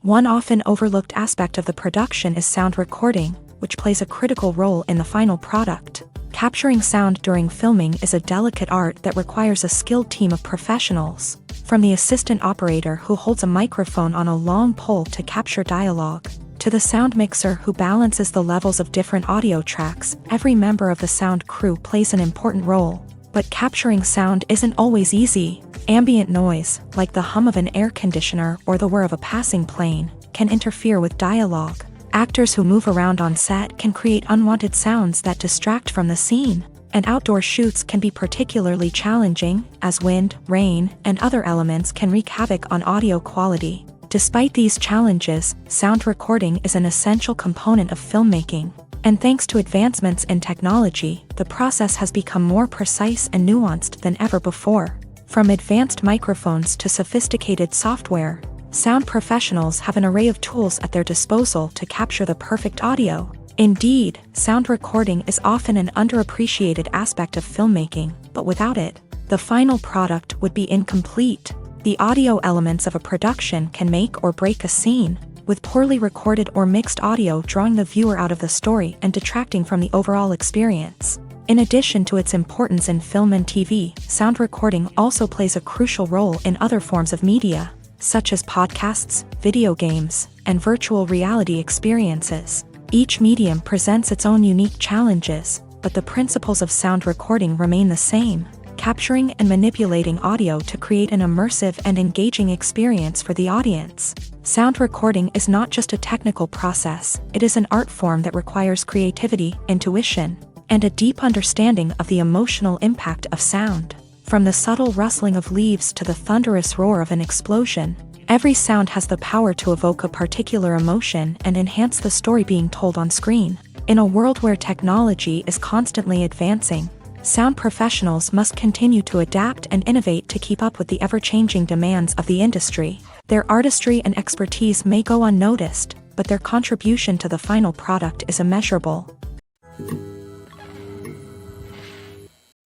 One often overlooked aspect of the production is sound recording, which plays a critical role in the final product. Capturing sound during filming is a delicate art that requires a skilled team of professionals, from the assistant operator who holds a microphone on a long pole to capture dialogue, to the sound mixer who balances the levels of different audio tracks. Every member of the sound crew plays an important role. But capturing sound isn't always easy. Ambient noise, like the hum of an air conditioner or the whir of a passing plane, can interfere with dialogue. Actors who move around on set can create unwanted sounds that distract from the scene, and outdoor shoots can be particularly challenging, as wind, rain, and other elements can wreak havoc on audio quality. Despite these challenges, sound recording is an essential component of filmmaking, and thanks to advancements in technology, the process has become more precise and nuanced than ever before. From advanced microphones to sophisticated software, sound professionals have an array of tools at their disposal to capture the perfect audio. Indeed, sound recording is often an underappreciated aspect of filmmaking, but without it, the final product would be incomplete. The audio elements of a production can make or break a scene, with poorly recorded or mixed audio drawing the viewer out of the story and detracting from the overall experience. In addition to its importance in film and TV, sound recording also plays a crucial role in other forms of media, such as podcasts, video games, and virtual reality experiences. Each medium presents its own unique challenges, but the principles of sound recording remain the same: capturing and manipulating audio to create an immersive and engaging experience for the audience. Sound recording is not just a technical process, it is an art form that requires creativity, intuition, and a deep understanding of the emotional impact of sound. From the subtle rustling of leaves to the thunderous roar of an explosion, every sound has the power to evoke a particular emotion and enhance the story being told on screen. In a world where technology is constantly advancing, sound professionals must continue to adapt and innovate to keep up with the ever-changing demands of the industry. Their artistry and expertise may go unnoticed, but their contribution to the final product is immeasurable.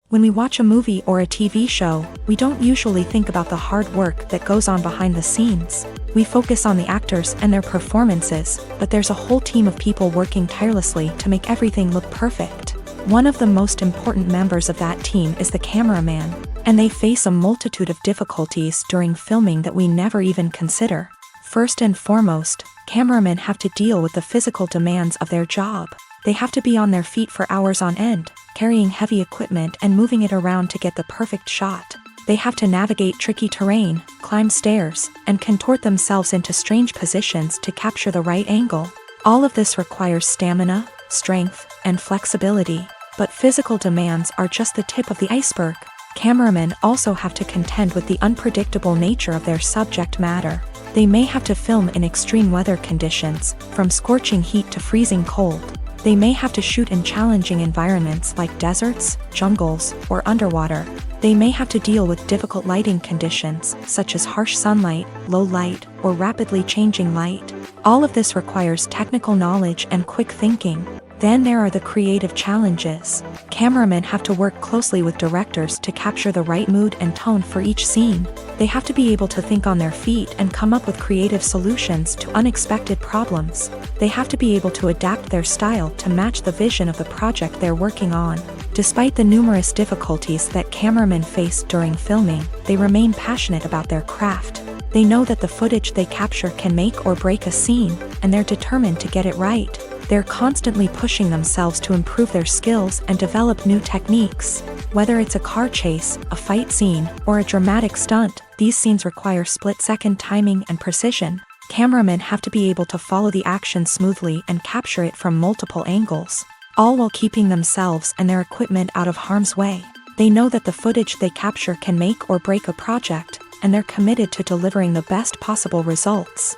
When we watch a movie or a TV show, we don't usually think about the hard work that goes on behind the scenes. We focus on the actors and their performances, but there's a whole team of people working tirelessly to make everything look perfect. One of the most important members of that team is the cameraman, and they face a multitude of difficulties during filming that we never even consider. First and foremost, cameramen have to deal with the physical demands of their job. They have to be on their feet for hours on end, carrying heavy equipment and moving it around to get the perfect shot. They have to navigate tricky terrain, climb stairs, and contort themselves into strange positions to capture the right angle. All of this requires stamina, strength, and flexibility. But physical demands are just the tip of the iceberg. Cameramen also have to contend with the unpredictable nature of their subject matter. They may have to film in extreme weather conditions, from scorching heat to freezing cold. They may have to shoot in challenging environments like deserts, jungles, or underwater. They may have to deal with difficult lighting conditions, such as harsh sunlight, low light, or rapidly changing light. All of this requires technical knowledge and quick thinking. Then there are the creative challenges. Cameramen have to work closely with directors to capture the right mood and tone for each scene. They have to be able to think on their feet and come up with creative solutions to unexpected problems. They have to be able to adapt their style to match the vision of the project they're working on. Despite the numerous difficulties that cameramen face during filming, they remain passionate about their craft. They know that the footage they capture can make or break a scene, and they're determined to get it right. They're constantly pushing themselves to improve their skills and develop new techniques. Whether it's a car chase, a fight scene, or a dramatic stunt, these scenes require split-second timing and precision. Cameramen have to be able to follow the action smoothly and capture it from multiple angles, all while keeping themselves and their equipment out of harm's way. They know that the footage they capture can make or break a project, and they're committed to delivering the best possible results.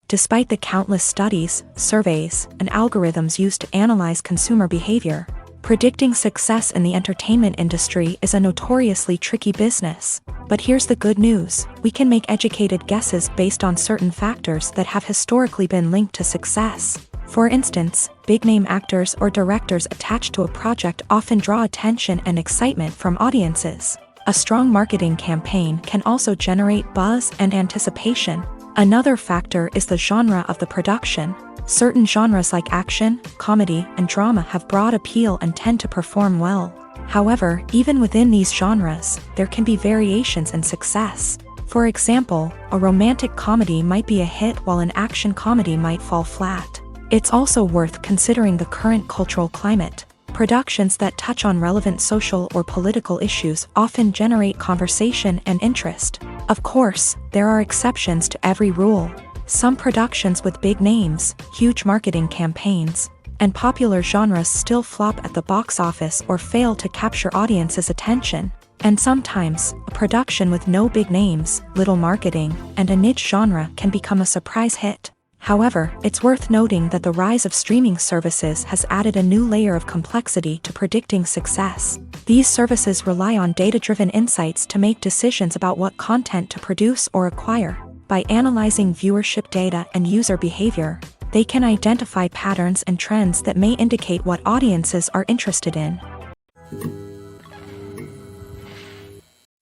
Despite the countless studies, surveys, and algorithms used to analyze consumer behavior, predicting success in the entertainment industry is a notoriously tricky business. But here's the good news: we can make educated guesses based on certain factors that have historically been linked to success. For instance, big-name actors or directors attached to a project often draw attention and excitement from audiences. A strong marketing campaign can also generate buzz and anticipation. Another factor is the genre of the production. Certain genres like action, comedy, and drama have broad appeal and tend to perform well. However, even within these genres, there can be variations in success. For example, a romantic comedy might be a hit while an action comedy might fall flat. It's also worth considering the current cultural climate. Productions that touch on relevant social or political issues often generate conversation and interest. Of course, there are exceptions to every rule. Some productions with big names, huge marketing campaigns, and popular genres still flop at the box office or fail to capture audiences' attention. And sometimes, a production with no big names, little marketing, and a niche genre can become a surprise hit. However, it's worth noting that the rise of streaming services has added a new layer of complexity to predicting success. These services rely on data-driven insights to make decisions about what content to produce or acquire. By analyzing viewership data and user behavior, they can identify patterns and trends that may indicate what audiences are interested in.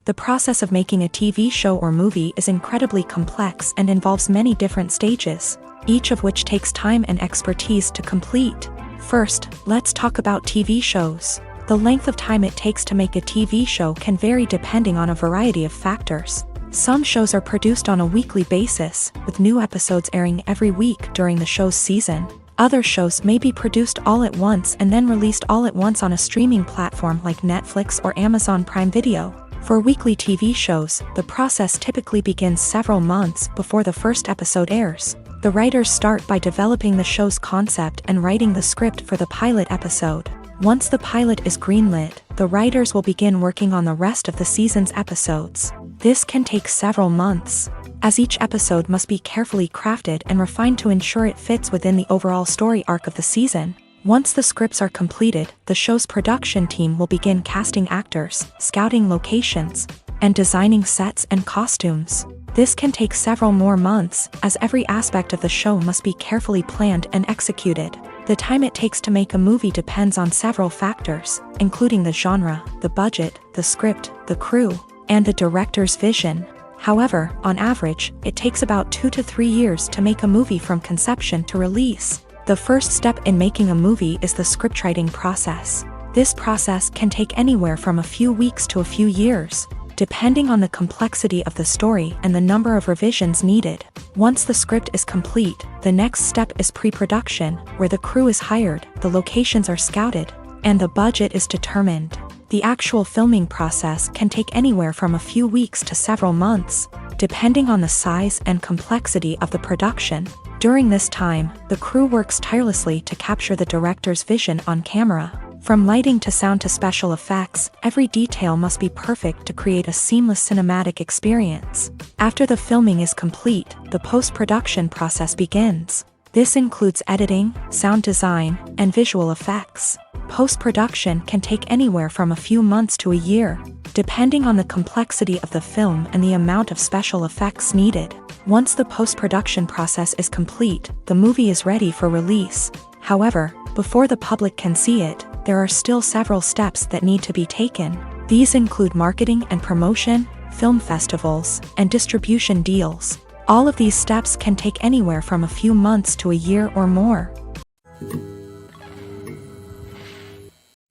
The process of making a TV show or movie is incredibly complex and involves many different stages, each of which takes time and expertise to complete. First, let's talk about TV shows. The length of time it takes to make a TV show can vary depending on a variety of factors. Some shows are produced on a weekly basis, with new episodes airing every week during the show's season. Other shows may be produced all at once and then released all at once on a streaming platform like Netflix or Amazon Prime Video. For weekly TV shows, the process typically begins several months before the first episode airs. The writers start by developing the show's concept and writing the script for the pilot episode. Once the pilot is greenlit, the writers will begin working on the rest of the season's episodes. This can take several months, as each episode must be carefully crafted and refined to ensure it fits within the overall story arc of the season. Once the scripts are completed, the show's production team will begin casting actors, scouting locations, and designing sets and costumes. This can take several more months, as every aspect of the show must be carefully planned and executed. The time it takes to make a movie depends on several factors, including the genre, the budget, the script, the crew, and the director's vision. However, on average, it takes about 2 to 3 years to make a movie from conception to release. The first step in making a movie is the scriptwriting process. This process can take anywhere from a few weeks to a few years, depending on the complexity of the story and the number of revisions needed. Once the script is complete, the next step is pre-production, where the crew is hired, the locations are scouted, and the budget is determined. The actual filming process can take anywhere from a few weeks to several months, depending on the size and complexity of the production. During this time, the crew works tirelessly to capture the director's vision on camera. From lighting to sound to special effects, every detail must be perfect to create a seamless cinematic experience. After the filming is complete, the post-production process begins. This includes editing, sound design, and visual effects. Post-production can take anywhere from a few months to a year, depending on the complexity of the film and the amount of special effects needed. Once the post-production process is complete, the movie is ready for release. However, before the public can see it, there are still several steps that need to be taken. These include marketing and promotion, film festivals, and distribution deals. All of these steps can take anywhere from a few months to a year or more.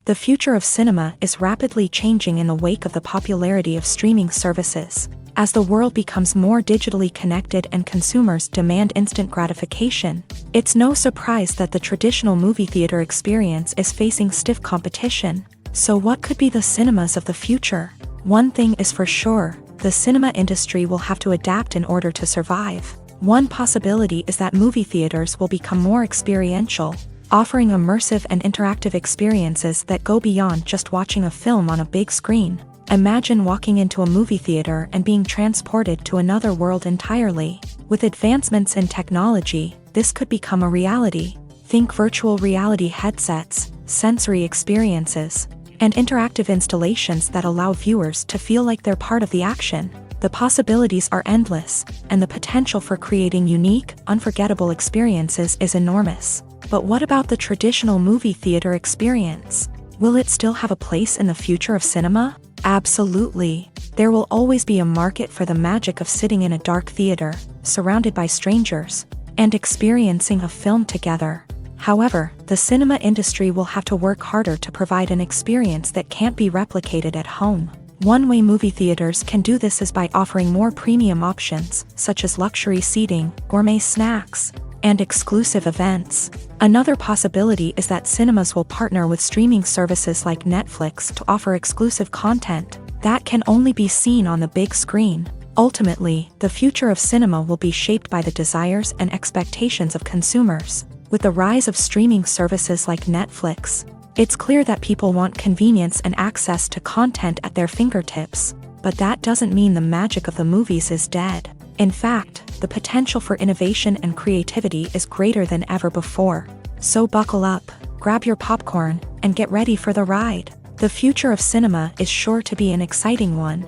The future of cinema is rapidly changing in the wake of the popularity of streaming services. As the world becomes more digitally connected and consumers demand instant gratification, it's no surprise that the traditional movie theater experience is facing stiff competition. So what could be the cinemas of the future? One thing is for sure, the cinema industry will have to adapt in order to survive. One possibility is that movie theaters will become more experiential, offering immersive and interactive experiences that go beyond just watching a film on a big screen. Imagine walking into a movie theater and being transported to another world entirely. With advancements in technology, this could become a reality. Think virtual reality headsets, sensory experiences, and interactive installations that allow viewers to feel like they're part of the action. The possibilities are endless, and the potential for creating unique, unforgettable experiences is enormous. But what about the traditional movie theater experience? Will it still have a place in the future of cinema? Absolutely. There will always be a market for the magic of sitting in a dark theater, surrounded by strangers, and experiencing a film together. However, the cinema industry will have to work harder to provide an experience that can't be replicated at home. One way movie theaters can do this is by offering more premium options, such as luxury seating, gourmet snacks, and exclusive events. Another possibility is that cinemas will partner with streaming services like Netflix to offer exclusive content that can only be seen on the big screen. Ultimately, the future of cinema will be shaped by the desires and expectations of consumers. With the rise of streaming services like Netflix, it's clear that people want convenience and access to content at their fingertips. But that doesn't mean the magic of the movies is dead. In fact, the potential for innovation and creativity is greater than ever before. So buckle up, grab your popcorn, and get ready for the ride. The future of cinema is sure to be an exciting one.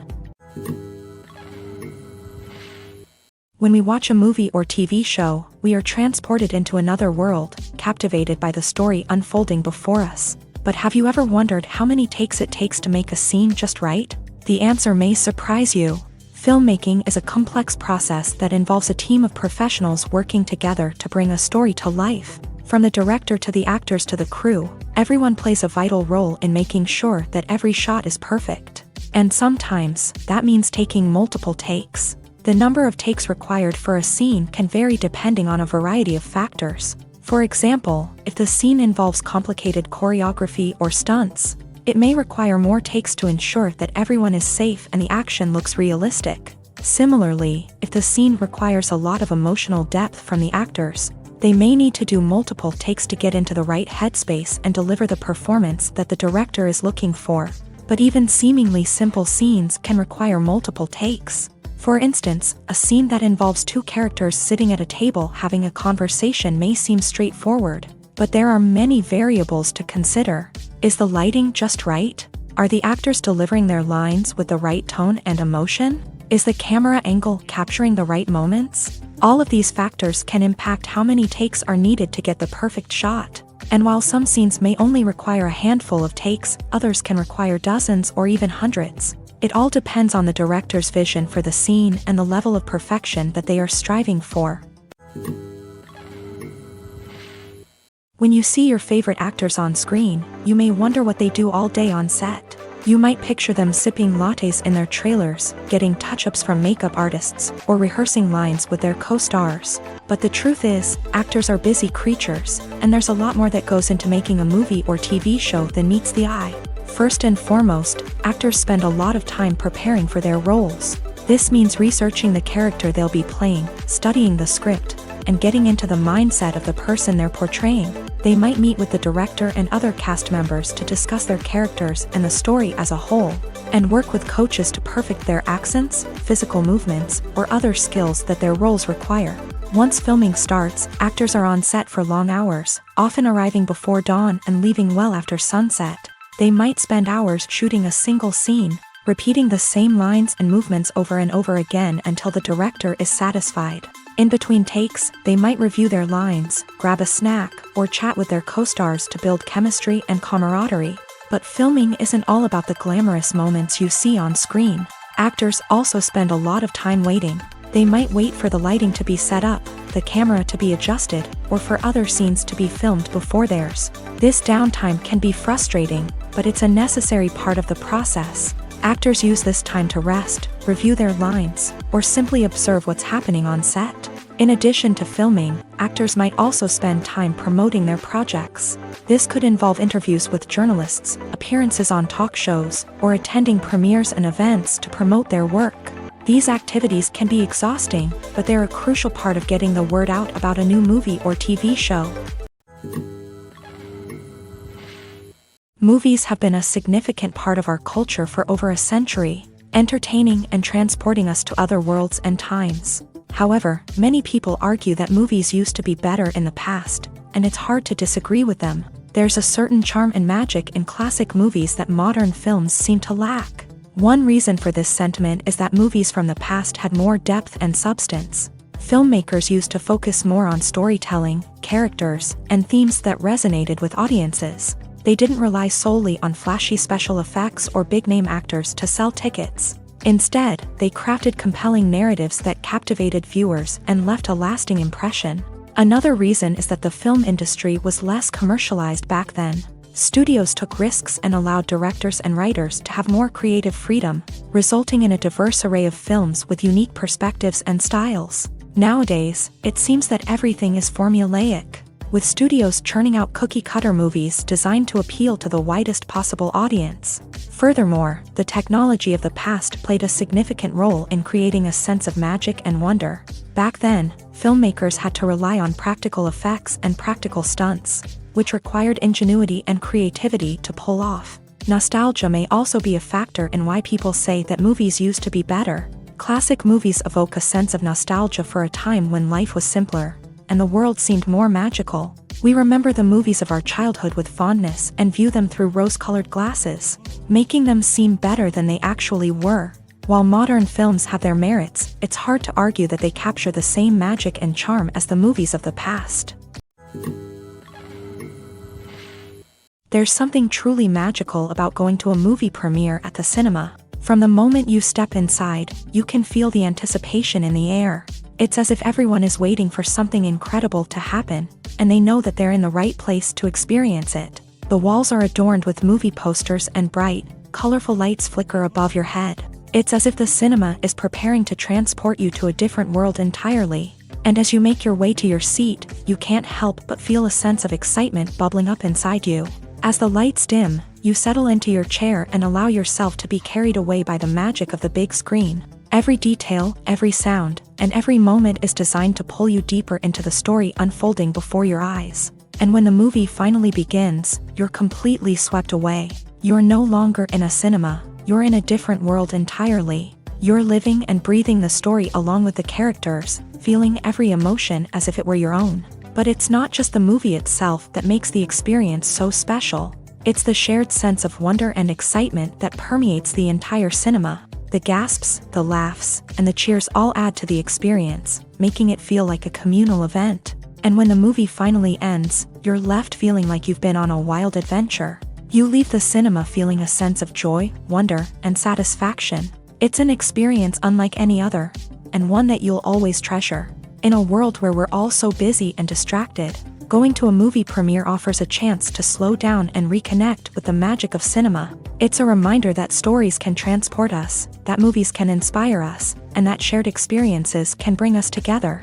When we watch a movie or TV show, we are transported into another world, captivated by the story unfolding before us. But have you ever wondered how many takes it takes to make a scene just right? The answer may surprise you. Filmmaking is a complex process that involves a team of professionals working together to bring a story to life. From the director to the actors to the crew, everyone plays a vital role in making sure that every shot is perfect. And sometimes, that means taking multiple takes. The number of takes required for a scene can vary depending on a variety of factors. For example, if the scene involves complicated choreography or stunts, it may require more takes to ensure that everyone is safe and the action looks realistic. Similarly, if the scene requires a lot of emotional depth from the actors, they may need to do multiple takes to get into the right headspace and deliver the performance that the director is looking for. But even seemingly simple scenes can require multiple takes. For instance, a scene that involves two characters sitting at a table having a conversation may seem straightforward, but there are many variables to consider. Is the lighting just right? Are the actors delivering their lines with the right tone and emotion? Is the camera angle capturing the right moments? All of these factors can impact how many takes are needed to get the perfect shot. And while some scenes may only require a handful of takes, others can require dozens or even hundreds. It all depends on the director's vision for the scene and the level of perfection that they are striving for. When you see your favorite actors on screen, you may wonder what they do all day on set. You might picture them sipping lattes in their trailers, getting touch-ups from makeup artists, or rehearsing lines with their co-stars. But the truth is, actors are busy creatures, and there's a lot more that goes into making a movie or TV show than meets the eye. First and foremost, actors spend a lot of time preparing for their roles. This means researching the character they'll be playing, studying the script, and getting into the mindset of the person they're portraying. They might meet with the director and other cast members to discuss their characters and the story as a whole, and work with coaches to perfect their accents, physical movements, or other skills that their roles require. Once filming starts, actors are on set for long hours, often arriving before dawn and leaving well after sunset. They might spend hours shooting a single scene, repeating the same lines and movements over and over again until the director is satisfied. In between takes, they might review their lines, grab a snack, or chat with their co-stars to build chemistry and camaraderie. But filming isn't all about the glamorous moments you see on screen. Actors also spend a lot of time waiting. They might wait for the lighting to be set up, the camera to be adjusted, or for other scenes to be filmed before theirs. This downtime can be frustrating, but it's a necessary part of the process. Actors use this time to rest, review their lines, or simply observe what's happening on set. In addition to filming, actors might also spend time promoting their projects. This could involve interviews with journalists, appearances on talk shows, or attending premieres and events to promote their work. These activities can be exhausting, but they're a crucial part of getting the word out about a new movie or TV show. Movies have been a significant part of our culture for over a century, entertaining and transporting us to other worlds and times. However, many people argue that movies used to be better in the past, and it's hard to disagree with them. There's a certain charm and magic in classic movies that modern films seem to lack. One reason for this sentiment is that movies from the past had more depth and substance. Filmmakers used to focus more on storytelling, characters, and themes that resonated with audiences. They didn't rely solely on flashy special effects or big-name actors to sell tickets. Instead, they crafted compelling narratives that captivated viewers and left a lasting impression. Another reason is that the film industry was less commercialized back then. Studios took risks and allowed directors and writers to have more creative freedom, resulting in a diverse array of films with unique perspectives and styles. Nowadays, it seems that everything is formulaic, with studios churning out cookie-cutter movies designed to appeal to the widest possible audience. Furthermore, the technology of the past played a significant role in creating a sense of magic and wonder. Back then, filmmakers had to rely on practical effects and practical stunts, which required ingenuity and creativity to pull off. Nostalgia may also be a factor in why people say that movies used to be better. Classic movies evoke a sense of nostalgia for a time when life was simpler, and the world seemed more magical. We remember the movies of our childhood with fondness and view them through rose-colored glasses, making them seem better than they actually were. While modern films have their merits, it's hard to argue that they capture the same magic and charm as the movies of the past. There's something truly magical about going to a movie premiere at the cinema. From the moment you step inside, you can feel the anticipation in the air. It's as if everyone is waiting for something incredible to happen, and they know that they're in the right place to experience it. The walls are adorned with movie posters and bright, colorful lights flicker above your head. It's as if the cinema is preparing to transport you to a different world entirely. And as you make your way to your seat, you can't help but feel a sense of excitement bubbling up inside you. As the lights dim, you settle into your chair and allow yourself to be carried away by the magic of the big screen. Every detail, every sound, and every moment is designed to pull you deeper into the story unfolding before your eyes. And when the movie finally begins, you're completely swept away. You're no longer in a cinema, you're in a different world entirely. You're living and breathing the story along with the characters, feeling every emotion as if it were your own. But it's not just the movie itself that makes the experience so special. It's the shared sense of wonder and excitement that permeates the entire cinema. The gasps, the laughs, and the cheers all add to the experience, making it feel like a communal event. And when the movie finally ends, you're left feeling like you've been on a wild adventure. You leave the cinema feeling a sense of joy, wonder, and satisfaction. It's an experience unlike any other, and one that you'll always treasure. In a world where we're all so busy and distracted, going to a movie premiere offers a chance to slow down and reconnect with the magic of cinema. It's a reminder that stories can transport us, that movies can inspire us, and that shared experiences can bring us together.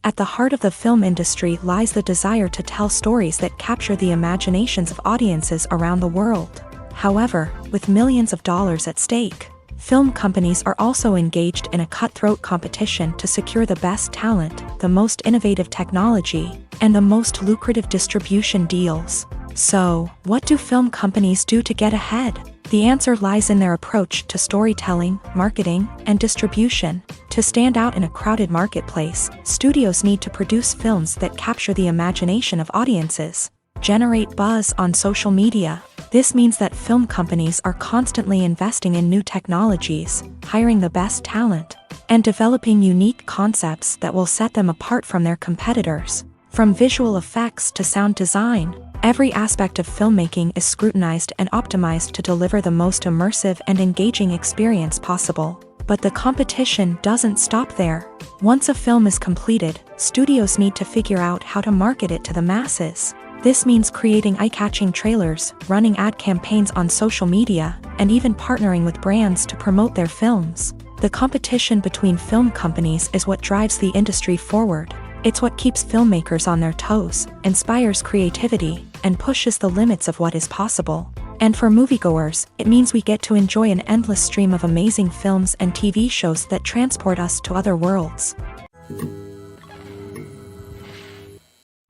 At the heart of the film industry lies the desire to tell stories that capture the imaginations of audiences around the world. However, with millions of dollars at stake, film companies are also engaged in a cutthroat competition to secure the best talent, the most innovative technology, and the most lucrative distribution deals. So, what do film companies do to get ahead? The answer lies in their approach to storytelling, marketing, and distribution. To stand out in a crowded marketplace, studios need to produce films that capture the imagination of audiences, generate buzz on social media. This means that film companies are constantly investing in new technologies, hiring the best talent, and developing unique concepts that will set them apart from their competitors. From visual effects to sound design, every aspect of filmmaking is scrutinized and optimized to deliver the most immersive and engaging experience possible. But the competition doesn't stop there. Once a film is completed, studios need to figure out how to market it to the masses. This means creating eye-catching trailers, running ad campaigns on social media, and even partnering with brands to promote their films. The competition between film companies is what drives the industry forward. It's what keeps filmmakers on their toes, inspires creativity, and pushes the limits of what is possible. And for moviegoers, it means we get to enjoy an endless stream of amazing films and TV shows that transport us to other worlds.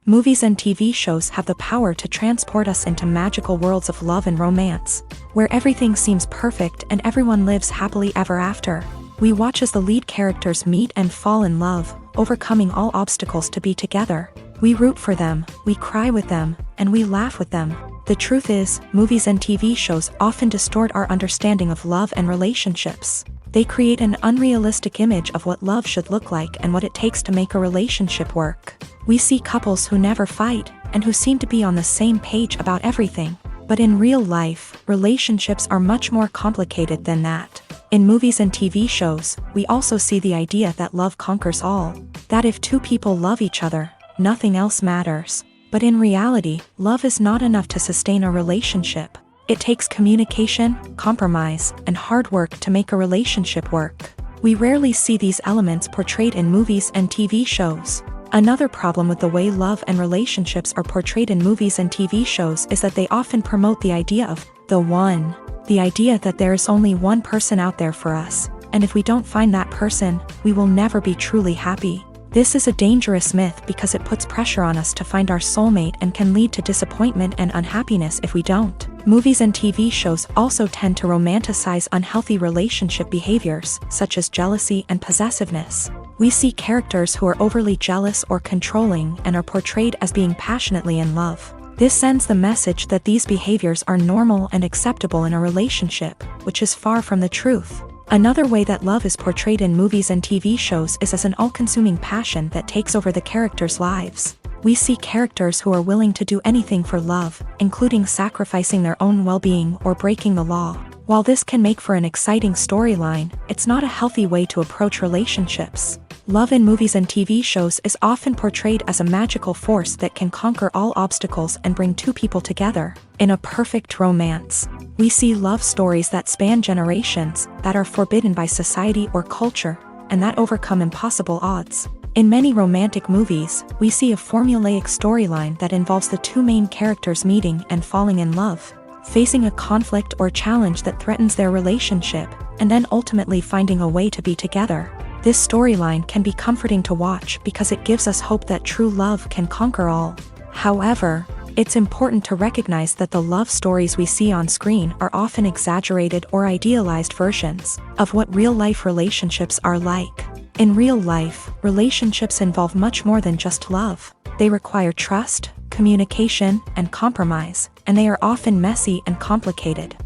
Movies and TV shows have the power to transport us into magical worlds of love and romance, where everything seems perfect and everyone lives happily ever after. We watch as the lead characters meet and fall in love, overcoming all obstacles to be together. We root for them, we cry with them, and we laugh with them. The truth is, movies and TV shows often distort our understanding of love and relationships. They create an unrealistic image of what love should look like and what it takes to make a relationship work. We see couples who never fight, and who seem to be on the same page about everything. But in real life, relationships are much more complicated than that. In movies and TV shows, we also see the idea that love conquers all. That if two people love each other, nothing else matters. But in reality, love is not enough to sustain a relationship. It takes communication, compromise, and hard work to make a relationship work. We rarely see these elements portrayed in movies and TV shows. Another problem with the way love and relationships are portrayed in movies and TV shows is that they often promote the idea of the one. The idea that there is only one person out there for us, and if we don't find that person, we will never be truly happy. This is a dangerous myth because it puts pressure on us to find our soulmate and can lead to disappointment and unhappiness if we don't. Movies and TV shows also tend to romanticize unhealthy relationship behaviors, such as jealousy and possessiveness. We see characters who are overly jealous or controlling and are portrayed as being passionately in love. This sends the message that these behaviors are normal and acceptable in a relationship, which is far from the truth. Another way that love is portrayed in movies and TV shows is as an all-consuming passion that takes over the characters' lives. We see characters who are willing to do anything for love, including sacrificing their own well-being or breaking the law. While this can make for an exciting storyline, it's not a healthy way to approach relationships. Love in movies and TV shows is often portrayed as a magical force that can conquer all obstacles and bring two people together in a perfect romance. We see love stories that span generations, that are forbidden by society or culture, and that overcome impossible odds. In many romantic movies, we see a formulaic storyline that involves the two main characters meeting and falling in love, facing a conflict or challenge that threatens their relationship, and then ultimately finding a way to be together. This storyline can be comforting to watch because it gives us hope that true love can conquer all. However, it's important to recognize that the love stories we see on screen are often exaggerated or idealized versions of what real-life relationships are like. In real life, relationships involve much more than just love. They require trust, communication, and compromise, and they are often messy and complicated.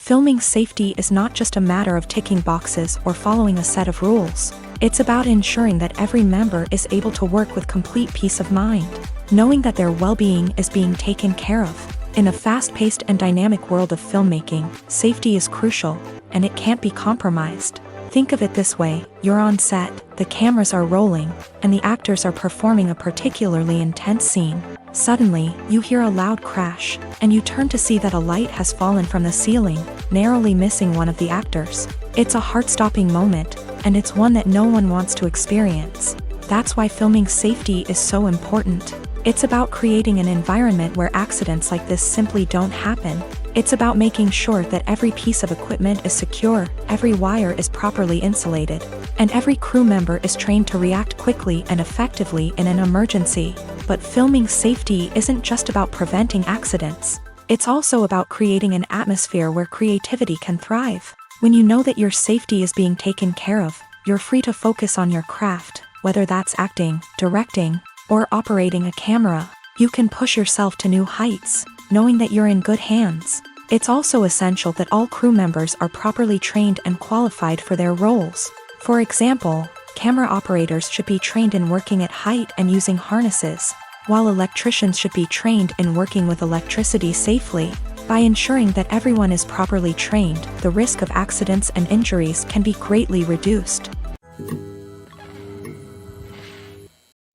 Filming safety is not just a matter of ticking boxes or following a set of rules. It's about ensuring that every member is able to work with complete peace of mind, knowing that their well-being is being taken care of. In a fast-paced and dynamic world of filmmaking, safety is crucial, and it can't be compromised. Think of it this way: you're on set, the cameras are rolling, and the actors are performing a particularly intense scene. Suddenly, you hear a loud crash, and you turn to see that a light has fallen from the ceiling, narrowly missing one of the actors. It's a heart-stopping moment, and it's one that no one wants to experience. That's why filming safety is so important. It's about creating an environment where accidents like this simply don't happen. It's about making sure that every piece of equipment is secure, every wire is properly insulated, and every crew member is trained to react quickly and effectively in an emergency. But filming safety isn't just about preventing accidents. It's also about creating an atmosphere where creativity can thrive. When you know that your safety is being taken care of, you're free to focus on your craft, whether that's acting, directing, or operating a camera. You can push yourself to new heights, knowing that you're in good hands. It's also essential that all crew members are properly trained and qualified for their roles. For example, camera operators should be trained in working at height and using harnesses, while electricians should be trained in working with electricity safely. By ensuring that everyone is properly trained, the risk of accidents and injuries can be greatly reduced.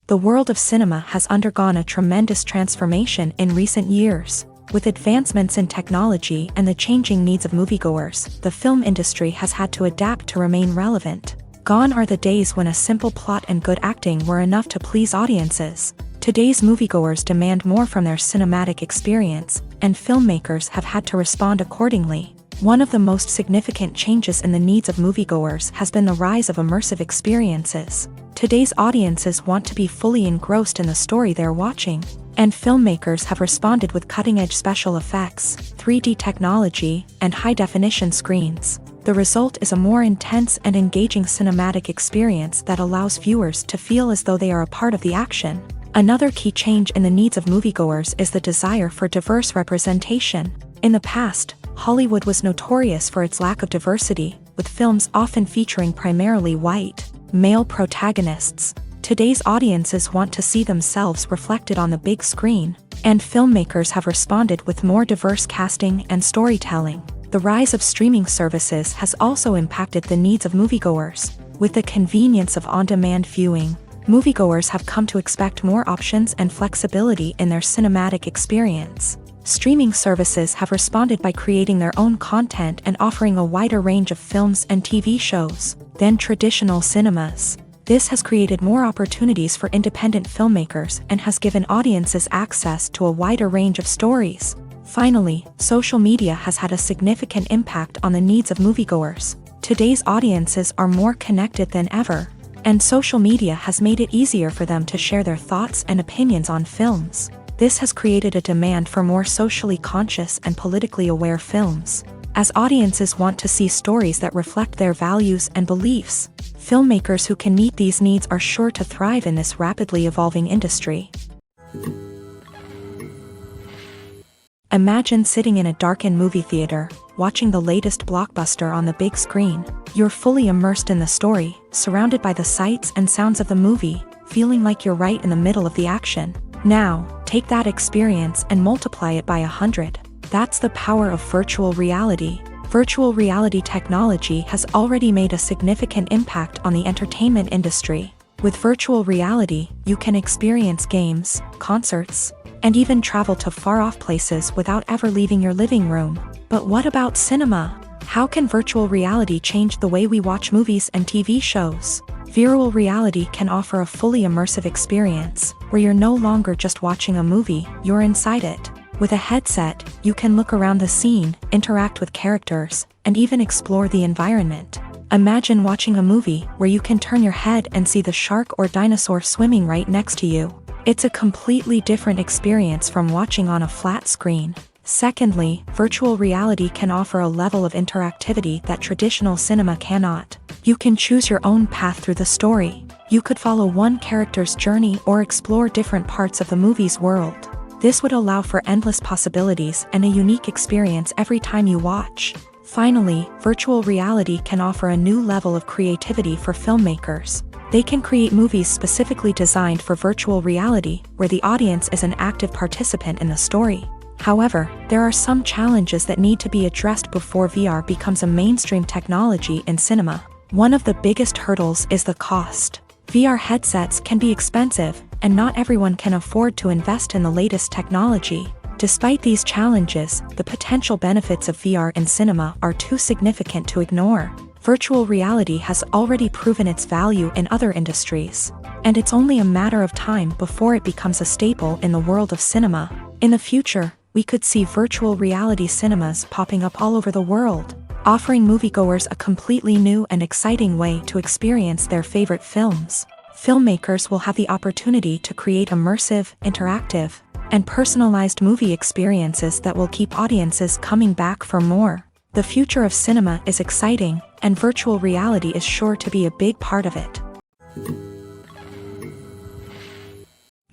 The The world of cinema has undergone a tremendous transformation in recent years. With advancements in technology and the changing needs of moviegoers, the film industry has had to adapt to remain relevant. Gone are the days when a simple plot and good acting were enough to please audiences. Today's moviegoers demand more from their cinematic experience, and filmmakers have had to respond accordingly. One of the most significant changes in the needs of moviegoers has been the rise of immersive experiences. Today's audiences want to be fully engrossed in the story they're watching, and filmmakers have responded with cutting-edge special effects, 3D technology, and high-definition screens. The result is a more intense and engaging cinematic experience that allows viewers to feel as though they are a part of the action. Another key change in the needs of moviegoers is the desire for diverse representation. In the past, Hollywood was notorious for its lack of diversity, with films often featuring primarily white, male protagonists. Today's audiences want to see themselves reflected on the big screen, and filmmakers have responded with more diverse casting and storytelling. The rise of streaming services has also impacted the needs of moviegoers. With the convenience of on-demand viewing, moviegoers have come to expect more options and flexibility in their cinematic experience. Streaming services have responded by creating their own content and offering a wider range of films and TV shows than traditional cinemas. This has created more opportunities for independent filmmakers and has given audiences access to a wider range of stories. Finally, social media has had a significant impact on the needs of moviegoers. Today's audiences are more connected than ever, and social media has made it easier for them to share their thoughts and opinions on films. This has created a demand for more socially conscious and politically aware films. As audiences want to see stories that reflect their values and beliefs, filmmakers who can meet these needs are sure to thrive in this rapidly evolving industry. Imagine sitting in a darkened movie theater, watching the latest blockbuster on the big screen. You're fully immersed in the story, surrounded by the sights and sounds of the movie, feeling like you're right in the middle of the action. Now, take that experience and multiply it by 100. That's the power of virtual reality. Virtual reality technology has already made a significant impact on the entertainment industry. With virtual reality, you can experience games, concerts, and even travel to far-off places without ever leaving your living room. But what about cinema? How can virtual reality change the way we watch movies and TV shows? Virtual reality can offer a fully immersive experience, where you're no longer just watching a movie, you're inside it. With a headset, you can look around the scene, interact with characters, and even explore the environment. Imagine watching a movie where you can turn your head and see the shark or dinosaur swimming right next to you. It's a completely different experience from watching on a flat screen. Secondly, virtual reality can offer a level of interactivity that traditional cinema cannot. You can choose your own path through the story. You could follow one character's journey or explore different parts of the movie's world. This would allow for endless possibilities and a unique experience every time you watch. Finally, virtual reality can offer a new level of creativity for filmmakers. They can create movies specifically designed for virtual reality, where the audience is an active participant in the story. However, there are some challenges that need to be addressed before VR becomes a mainstream technology in cinema. One of the biggest hurdles is the cost. VR headsets can be expensive, and not everyone can afford to invest in the latest technology. Despite these challenges, the potential benefits of VR in cinema are too significant to ignore. Virtual reality has already proven its value in other industries, and it's only a matter of time before it becomes a staple in the world of cinema. In the future, we could see virtual reality cinemas popping up all over the world, offering moviegoers a completely new and exciting way to experience their favorite films. Filmmakers will have the opportunity to create immersive, interactive, and personalized movie experiences that will keep audiences coming back for more. The future of cinema is exciting, and virtual reality is sure to be a big part of it.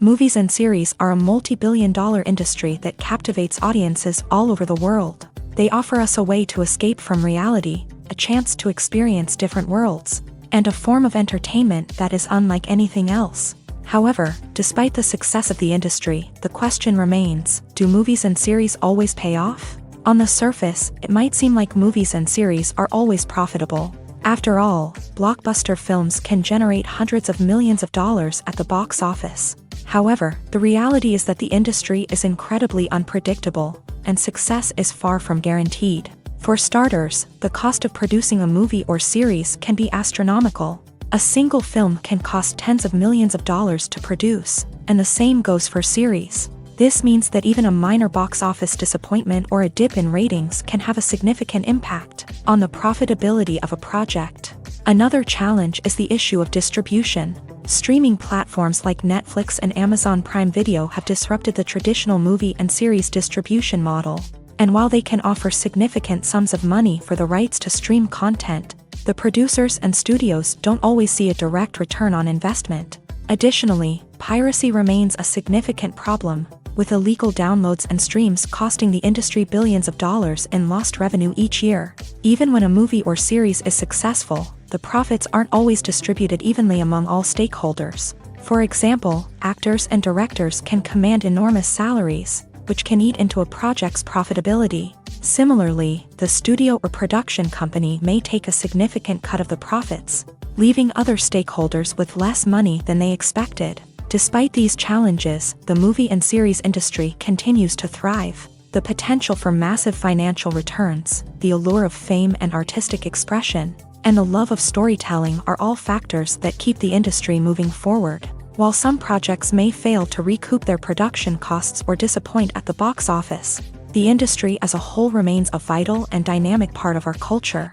Movies and series are a multi-billion-dollar industry that captivates audiences all over the world. They offer us a way to escape from reality, a chance to experience different worlds, and a form of entertainment that is unlike anything else. However, despite the success of the industry, the question remains, do movies and series always pay off? On the surface, it might seem like movies and series are always profitable. After all, blockbuster films can generate hundreds of millions of dollars at the box office. However, the reality is that the industry is incredibly unpredictable, and success is far from guaranteed. For starters, the cost of producing a movie or series can be astronomical. A single film can cost tens of millions of dollars to produce, and the same goes for series. This means that even a minor box office disappointment or a dip in ratings can have a significant impact on the profitability of a project. Another challenge is the issue of distribution. Streaming platforms like Netflix and Amazon Prime Video have disrupted the traditional movie and series distribution model. And while they can offer significant sums of money for the rights to stream content, the producers and studios don't always see a direct return on investment. Additionally, piracy remains a significant problem, with illegal downloads and streams costing the industry billions of dollars in lost revenue each year. Even when a movie or series is successful, the profits aren't always distributed evenly among all stakeholders. For example, actors and directors can command enormous salaries, which can eat into a project's profitability. Similarly, the studio or production company may take a significant cut of the profits, leaving other stakeholders with less money than they expected. Despite these challenges, the movie and series industry continues to thrive. The potential for massive financial returns, the allure of fame and artistic expression, and the love of storytelling are all factors that keep the industry moving forward. While some projects may fail to recoup their production costs or disappoint at the box office, the industry as a whole remains a vital and dynamic part of our culture.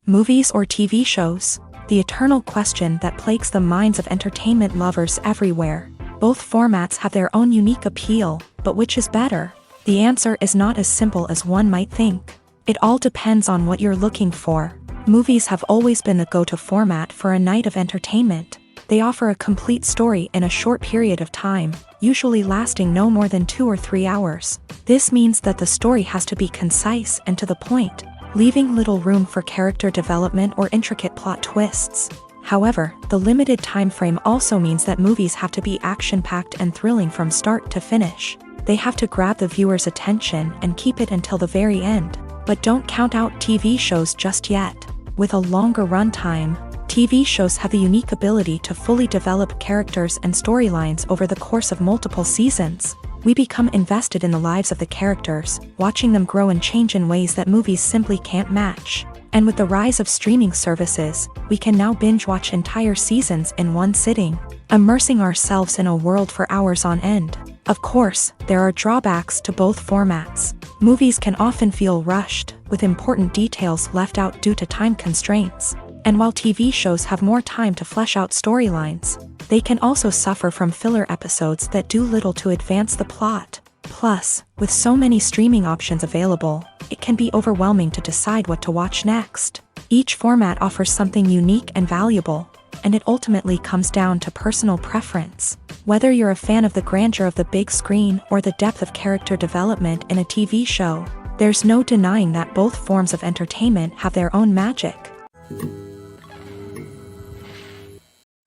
Movies or TV shows? The eternal question that plagues the minds of entertainment lovers everywhere. Both formats have their own unique appeal, but which is better? The answer is not as simple as one might think. It all depends on what you're looking for. Movies have always been the go-to format for a night of entertainment. They offer a complete story in a short period of time, usually lasting no more than 2 or 3 hours. This means that the story has to be concise and to the point, leaving little room for character development or intricate plot twists. However, the limited time frame also means that movies have to be action-packed and thrilling from start to finish. They have to grab the viewer's attention and keep it until the very end. But don't count out TV shows just yet. With a longer runtime, TV shows have the unique ability to fully develop characters and storylines over the course of multiple seasons. We become invested in the lives of the characters, watching them grow and change in ways that movies simply can't match. And with the rise of streaming services, we can now binge-watch entire seasons in one sitting, immersing ourselves in a world for hours on end. Of course, there are drawbacks to both formats. Movies can often feel rushed, with important details left out due to time constraints. And while TV shows have more time to flesh out storylines, they can also suffer from filler episodes that do little to advance the plot. Plus, with so many streaming options available, it can be overwhelming to decide what to watch next. Each format offers something unique and valuable, and it ultimately comes down to personal preference. Whether you're a fan of the grandeur of the big screen or the depth of character development in a TV show, there's no denying that both forms of entertainment have their own magic.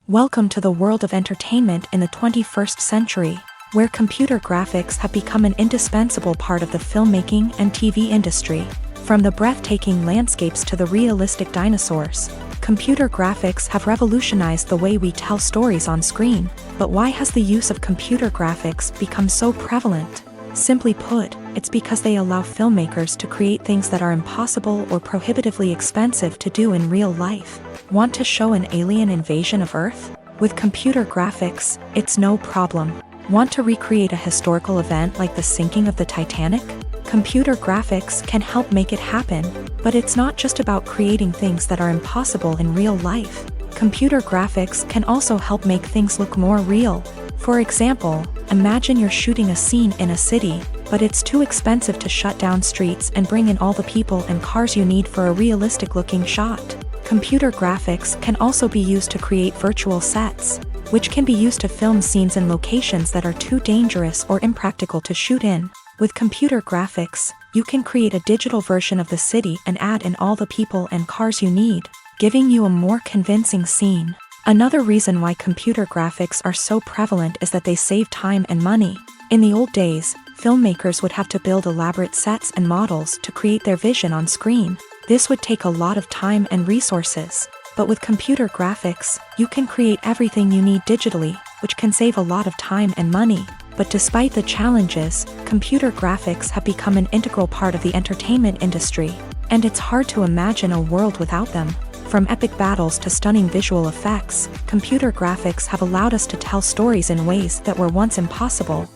Welcome to the world of entertainment in the 21st century, where computer graphics have become an indispensable part of the filmmaking and TV industry. From the breathtaking landscapes to the realistic dinosaurs, computer graphics have revolutionized the way we tell stories on screen. But why has the use of computer graphics become so prevalent? Simply put, it's because they allow filmmakers to create things that are impossible or prohibitively expensive to do in real life. Want to show an alien invasion of Earth? With computer graphics, it's no problem. Want to recreate a historical event like the sinking of the Titanic? Computer graphics can help make it happen, but it's not just about creating things that are impossible in real life. Computer graphics can also help make things look more real. For example, imagine you're shooting a scene in a city, but it's too expensive to shut down streets and bring in all the people and cars you need for a realistic-looking shot. Computer graphics can also be used to create virtual sets, which can be used to film scenes in locations that are too dangerous or impractical to shoot in. With computer graphics, you can create a digital version of the city and add in all the people and cars you need, giving you a more convincing scene. Another reason why computer graphics are so prevalent is that they save time and money. In the old days, filmmakers would have to build elaborate sets and models to create their vision on screen. This would take a lot of time and resources. But with computer graphics, you can create everything you need digitally, which can save a lot of time and money. But despite the challenges, computer graphics have become an integral part of the entertainment industry, and it's hard to imagine a world without them. From epic battles to stunning visual effects, computer graphics have allowed us to tell stories in ways that were once impossible.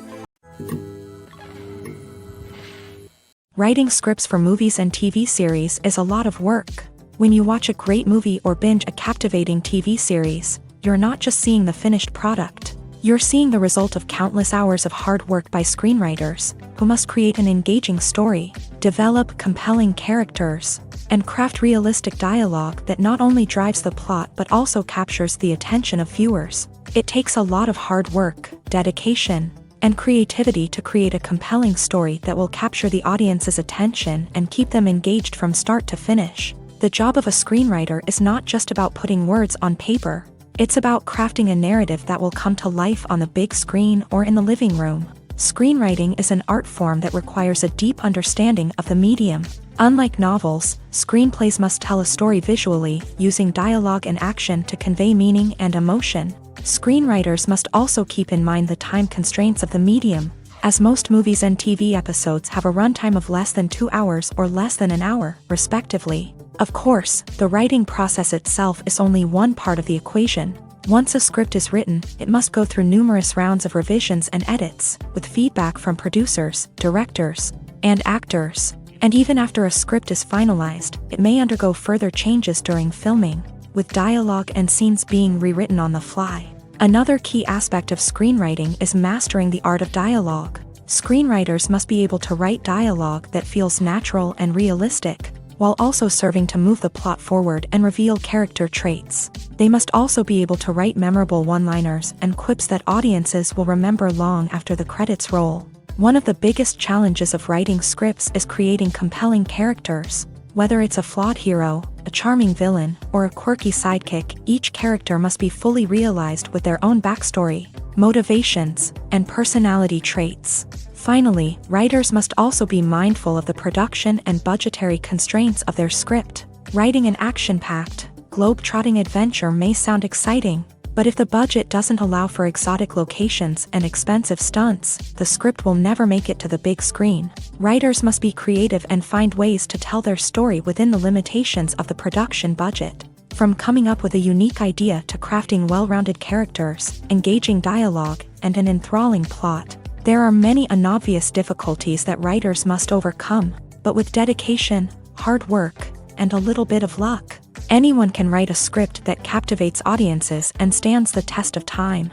Writing scripts for movies and TV series is a lot of work. When you watch a great movie or binge a captivating TV series, you're not just seeing the finished product. You're seeing the result of countless hours of hard work by screenwriters, who must create an engaging story, develop compelling characters, and craft realistic dialogue that not only drives the plot but also captures the attention of viewers. It takes a lot of hard work, dedication, and creativity to create a compelling story that will capture the audience's attention and keep them engaged from start to finish. The job of a screenwriter is not just about putting words on paper. It's about crafting a narrative that will come to life on the big screen or in the living room. Screenwriting is an art form that requires a deep understanding of the medium. Unlike novels, screenplays must tell a story visually, using dialogue and action to convey meaning and emotion. Screenwriters must also keep in mind the time constraints of the medium, as most movies and TV episodes have a runtime of less than 2 hours or less than an hour, respectively. Of course, the writing process itself is only one part of the equation. Once a script is written, it must go through numerous rounds of revisions and edits, with feedback from producers, directors, and actors. And even after a script is finalized, it may undergo further changes during filming, with dialogue and scenes being rewritten on the fly. Another key aspect of screenwriting is mastering the art of dialogue. Screenwriters must be able to write dialogue that feels natural and realistic, while also serving to move the plot forward and reveal character traits. They must also be able to write memorable one-liners and quips that audiences will remember long after the credits roll. One of the biggest challenges of writing scripts is creating compelling characters. Whether it's a flawed hero, a charming villain, or a quirky sidekick, each character must be fully realized with their own backstory, motivations, and personality traits. Finally, writers must also be mindful of the production and budgetary constraints of their script. Writing an action-packed, globe-trotting adventure may sound exciting, but if the budget doesn't allow for exotic locations and expensive stunts, the script will never make it to the big screen. Writers must be creative and find ways to tell their story within the limitations of the production budget. From coming up with a unique idea to crafting well-rounded characters, engaging dialogue, and an enthralling plot, there are many unobvious difficulties that writers must overcome, but with dedication, hard work, and a little bit of luck, anyone can write a script that captivates audiences and stands the test of time.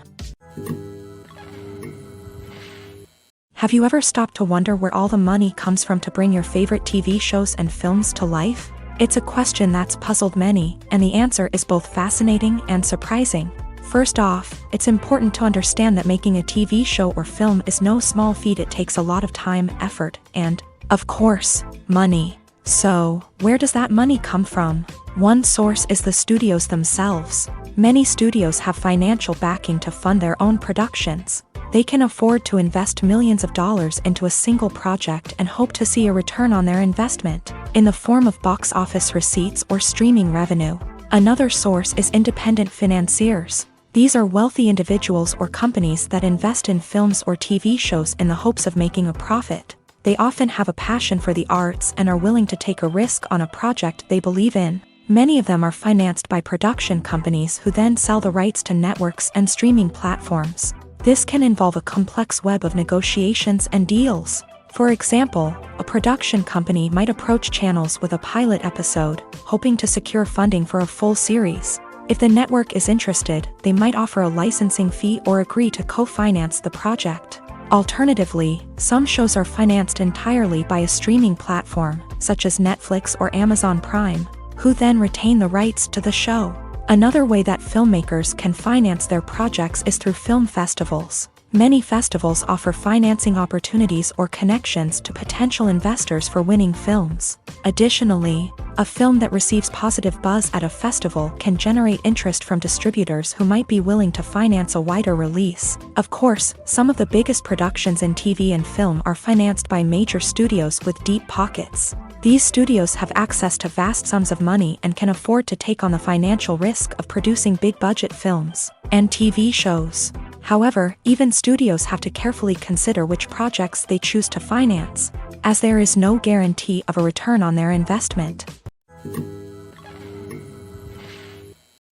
Have you ever stopped to wonder where all the money comes from to bring your favorite TV shows and films to life? It's a question that's puzzled many, and the answer is both fascinating and surprising. First off, it's important to understand that making a TV show or film is no small feat. It takes a lot of time, effort, and, of course, money. So, where does that money come from? One source is the studios themselves. Many studios have financial backing to fund their own productions. They can afford to invest millions of dollars into a single project and hope to see a return on their investment, in the form of box office receipts or streaming revenue. Another source is independent financiers. These are wealthy individuals or companies that invest in films or TV shows in the hopes of making a profit. They often have a passion for the arts and are willing to take a risk on a project they believe in. Many of them are financed by production companies who then sell the rights to networks and streaming platforms. This can involve a complex web of negotiations and deals. For example, a production company might approach channels with a pilot episode, hoping to secure funding for a full series. If the network is interested, they might offer a licensing fee or agree to co-finance the project. Alternatively, some shows are financed entirely by a streaming platform, such as Netflix or Amazon Prime, who then retain the rights to the show. Another way that filmmakers can finance their projects is through film festivals. Many festivals offer financing opportunities or connections to potential investors for winning films. Additionally, A film that receives positive buzz at a festival can generate interest from distributors who might be willing to finance a wider release. Of course, some of the biggest productions in TV and film are financed by major studios with deep pockets. These studios have access to vast sums of money and can afford to take on the financial risk of producing big-budget films and TV shows. However, even studios have to carefully consider which projects they choose to finance, as there is no guarantee of a return on their investment.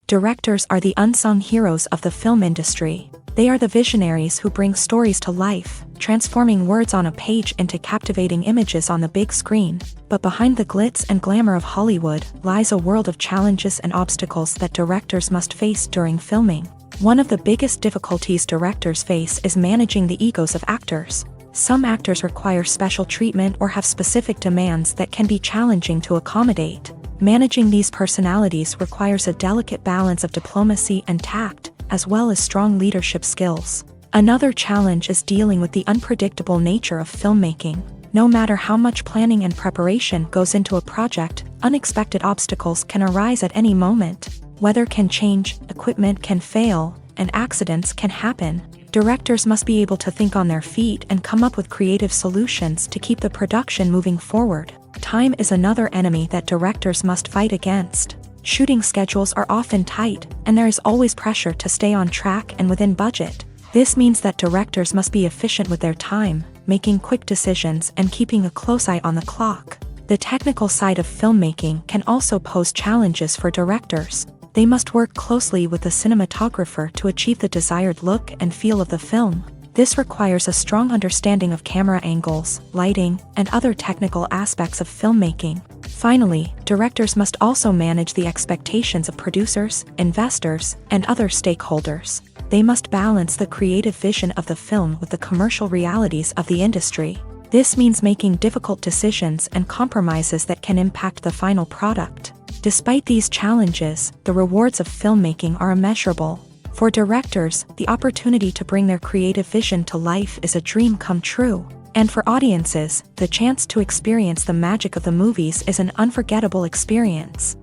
Directors are the unsung heroes of the film industry. They are the visionaries who bring stories to life, transforming words on a page into captivating images on the big screen. But behind the glitz and glamour of Hollywood lies a world of challenges and obstacles that directors must face during filming. One of the biggest difficulties directors face is managing the egos of actors. Some actors require special treatment or have specific demands that can be challenging to accommodate. Managing these personalities requires a delicate balance of diplomacy and tact, as well as strong leadership skills. Another challenge is dealing with the unpredictable nature of filmmaking. No matter how much planning and preparation goes into a project, unexpected obstacles can arise at any moment. Weather can change, equipment can fail, and accidents can happen. Directors must be able to think on their feet and come up with creative solutions to keep the production moving forward. Time is another enemy that directors must fight against. Shooting schedules are often tight, and there is always pressure to stay on track and within budget. This means that directors must be efficient with their time, making quick decisions and keeping a close eye on the clock. The technical side of filmmaking can also pose challenges for directors. They must work closely with the cinematographer to achieve the desired look and feel of the film. This requires a strong understanding of camera angles, lighting, and other technical aspects of filmmaking. Finally, directors must also manage the expectations of producers, investors, and other stakeholders. They must balance the creative vision of the film with the commercial realities of the industry. This means making difficult decisions and compromises that can impact the final product. Despite these challenges, the rewards of filmmaking are immeasurable. For directors, the opportunity to bring their creative vision to life is a dream come true. And for audiences, the chance to experience the magic of the movies is an unforgettable experience.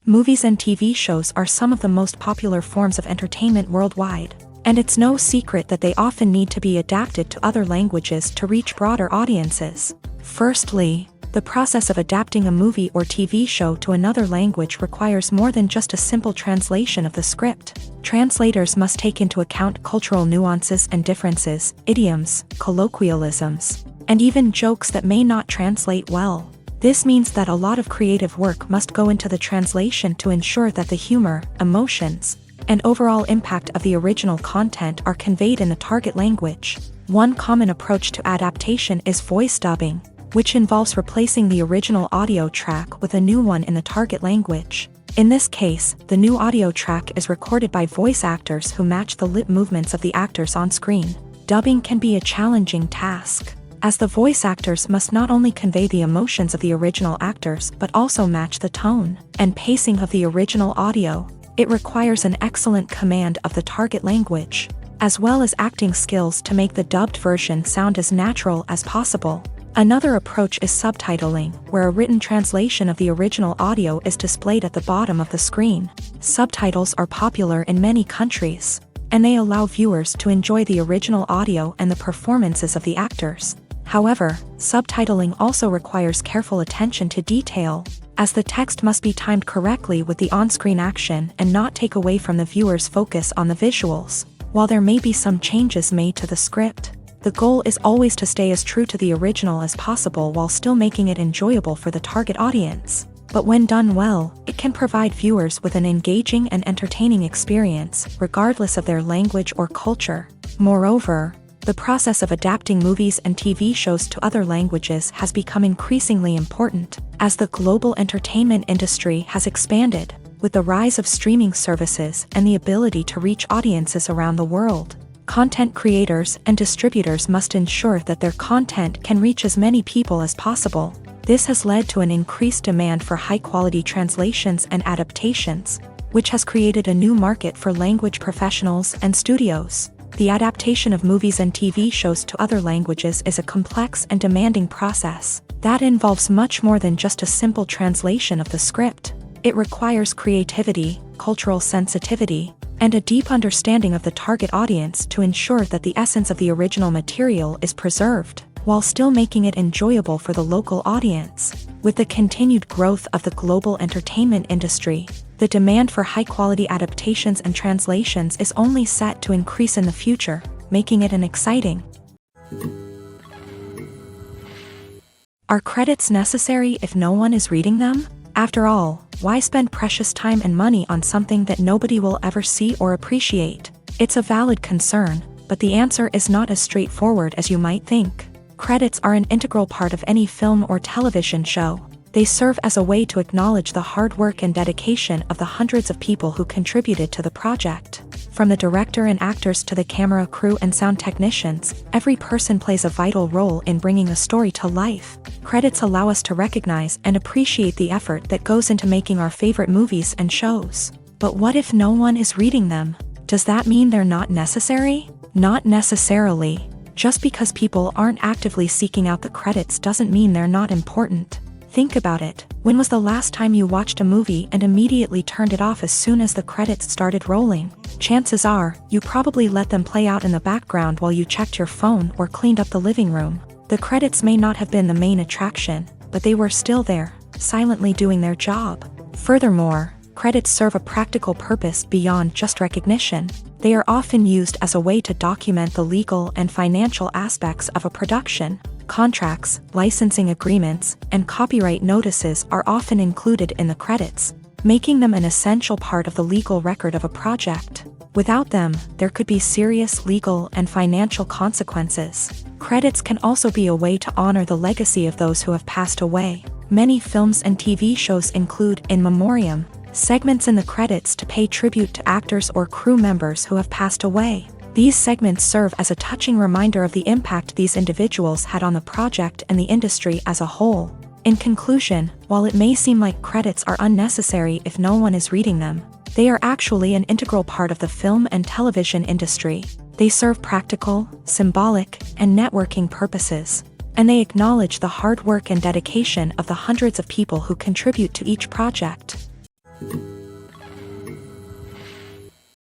Movies and TV shows are some of the most popular forms of entertainment worldwide, and it's no secret that they often need to be adapted to other languages to reach broader audiences. Firstly, the process of adapting a movie or TV show to another language requires more than just a simple translation of the script. Translators must take into account cultural nuances and differences, idioms, colloquialisms, and even jokes that may not translate well. This means that a lot of creative work must go into the translation to ensure that the humor, emotions, and overall impact of the original content are conveyed in the target language. One common approach to adaptation is voice dubbing, which involves replacing the original audio track with a new one in the target language. In this case, the new audio track is recorded by voice actors who match the lip movements of the actors on screen. Dubbing can be a challenging task, as the voice actors must not only convey the emotions of the original actors but also match the tone and pacing of the original audio. It requires an excellent command of the target language, as well as acting skills to make the dubbed version sound as natural as possible. Another approach is subtitling, where a written translation of the original audio is displayed at the bottom of the screen. Subtitles are popular in many countries, and they allow viewers to enjoy the original audio and the performances of the actors. However, subtitling also requires careful attention to detail, as the text must be timed correctly with the on-screen action and not take away from the viewer's focus on the visuals. While there may be some changes made to the script, the goal is always to stay as true to the original as possible while still making it enjoyable for the target audience. But when done well, it can provide viewers with an engaging and entertaining experience, regardless of their language or culture. Moreover, the process of adapting movies and TV shows to other languages has become increasingly important, as the global entertainment industry has expanded, with the rise of streaming services and the ability to reach audiences around the world. Content creators and distributors must ensure that their content can reach as many people as possible. This has led to an increased demand for high-quality translations and adaptations, which has created a new market for language professionals and studios. The adaptation of movies and TV shows to other languages is a complex and demanding process that involves much more than just a simple translation of the script. It requires creativity, cultural sensitivity, and a deep understanding of the target audience to ensure that the essence of the original material is preserved, while still making it enjoyable for the local audience. With the continued growth of the global entertainment industry, the demand for high-quality adaptations and translations is only set to increase in the future, making it an exciting. Are credits necessary if no one is reading them? After all, why spend precious time and money on something that nobody will ever see or appreciate? It's a valid concern, but the answer is not as straightforward as you might think. Credits are an integral part of any film or television show. They serve as a way to acknowledge the hard work and dedication of the hundreds of people who contributed to the project. From the director and actors to the camera crew and sound technicians, every person plays a vital role in bringing a story to life. Credits allow us to recognize and appreciate the effort that goes into making our favorite movies and shows. But what if no one is reading them? Does that mean they're not necessary? Not necessarily. Just because people aren't actively seeking out the credits doesn't mean they're not important. Think about it. When was the last time you watched a movie and immediately turned it off as soon as the credits started rolling? Chances are, you probably let them play out in the background while you checked your phone or cleaned up the living room. The credits may not have been the main attraction, but they were still there, silently doing their job. Furthermore, credits serve a practical purpose beyond just recognition. They are often used as a way to document the legal and financial aspects of a production. Contracts, licensing agreements, and copyright notices are often included in the credits, making them an essential part of the legal record of a project. Without them, there could be serious legal and financial consequences. Credits can also be a way to honor the legacy of those who have passed away. Many films and TV shows include in memoriam segments in the credits to pay tribute to actors or crew members who have passed away. These segments serve as a touching reminder of the impact these individuals had on the project and the industry as a whole. In conclusion, while it may seem like credits are unnecessary if no one is reading them, they are actually an integral part of the film and television industry. They serve practical, symbolic, and networking purposes, and they acknowledge the hard work and dedication of the hundreds of people who contribute to each project.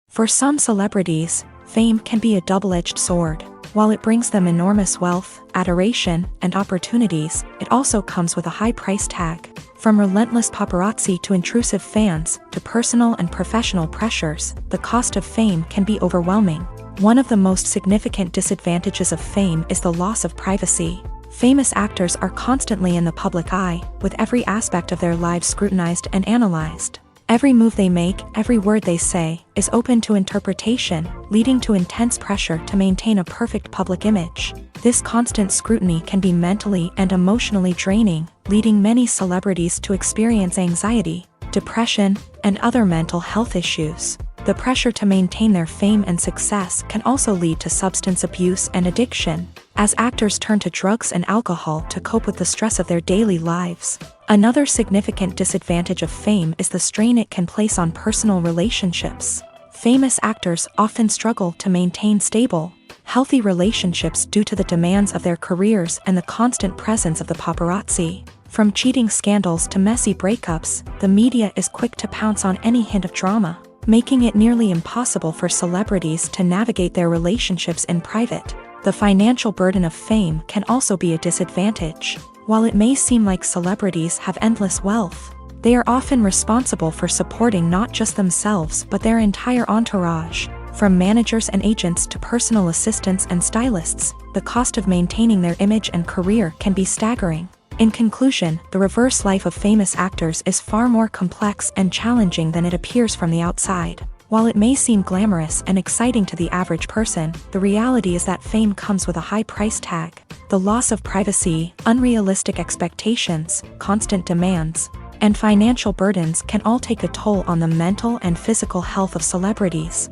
For some celebrities, fame can be a double-edged sword. While it brings them enormous wealth, adoration, and opportunities, it also comes with a high price tag. From relentless paparazzi to intrusive fans, to personal and professional pressures, the cost of fame can be overwhelming. One of the most significant disadvantages of fame is the loss of privacy. Famous actors are constantly in the public eye, with every aspect of their lives scrutinized and analyzed. Every move they make, every word they say, is open to interpretation, leading to intense pressure to maintain a perfect public image. This constant scrutiny can be mentally and emotionally draining, leading many celebrities to experience anxiety, depression, and other mental health issues. The pressure to maintain their fame and success can also lead to substance abuse and addiction, as actors turn to drugs and alcohol to cope with the stress of their daily lives. Another significant disadvantage of fame is the strain it can place on personal relationships. Famous actors often struggle to maintain stable, healthy relationships due to the demands of their careers and the constant presence of the paparazzi. From cheating scandals to messy breakups, the media is quick to pounce on any hint of drama, making it nearly impossible for celebrities to navigate their relationships in private. The financial burden of fame can also be a disadvantage. While it may seem like celebrities have endless wealth, they are often responsible for supporting not just themselves but their entire entourage. From managers and agents to personal assistants and stylists, the cost of maintaining their image and career can be staggering. In conclusion, the reverse life of famous actors is far more complex and challenging than it appears from the outside. While it may seem glamorous and exciting to the average person, the reality is that fame comes with a high price tag. The loss of privacy, unrealistic expectations, constant demands, and financial burdens can all take a toll on the mental and physical health of celebrities.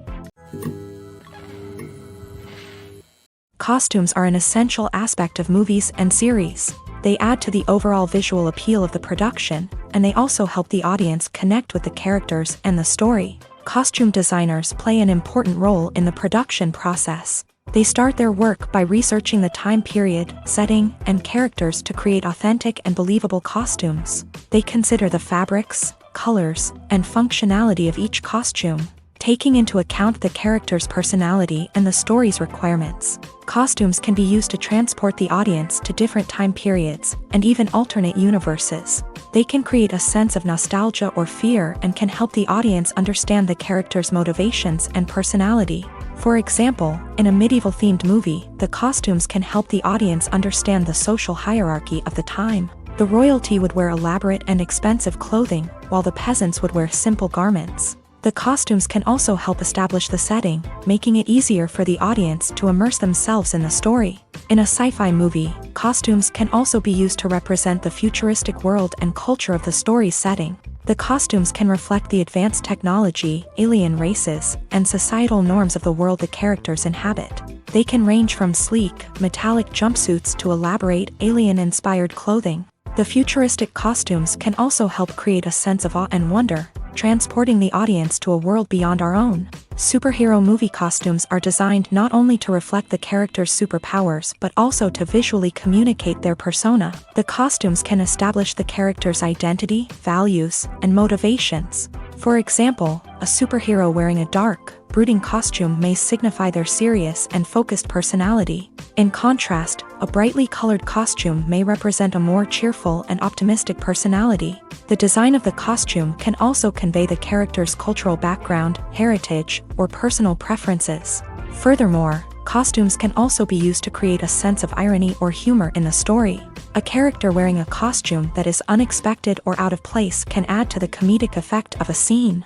Costumes are an essential aspect of movies and series. They add to the overall visual appeal of the production, and they also help the audience connect with the characters and the story. Costume designers play an important role in the production process. They start their work by researching the time period, setting, and characters to create authentic and believable costumes. They consider the fabrics, colors, and functionality of each costume, taking into account the character's personality and the story's requirements. Costumes can be used to transport the audience to different time periods and even alternate universes. They can create a sense of nostalgia or fear and can help the audience understand the character's motivations and personality. For example, in a medieval-themed movie, the costumes can help the audience understand the social hierarchy of the time. The royalty would wear elaborate and expensive clothing, while the peasants would wear simple garments. The costumes can also help establish the setting, making it easier for the audience to immerse themselves in the story. In a sci-fi movie, costumes can also be used to represent the futuristic world and culture of the story's setting. The costumes can reflect the advanced technology, alien races, and societal norms of the world the characters inhabit. They can range from sleek, metallic jumpsuits to elaborate, alien-inspired clothing. The futuristic costumes can also help create a sense of awe and wonder, transporting the audience to a world beyond our own. Superhero movie costumes are designed not only to reflect the character's superpowers but also to visually communicate their persona. The costumes can establish the character's identity, values, and motivations. For example, a superhero wearing a dark, brooding costume may signify their serious and focused personality. In contrast, a brightly colored costume may represent a more cheerful and optimistic personality. The design of the costume can also convey the character's cultural background, heritage, or personal preferences. Furthermore, costumes can also be used to create a sense of irony or humor in the story. A character wearing a costume that is unexpected or out of place can add to the comedic effect of a scene.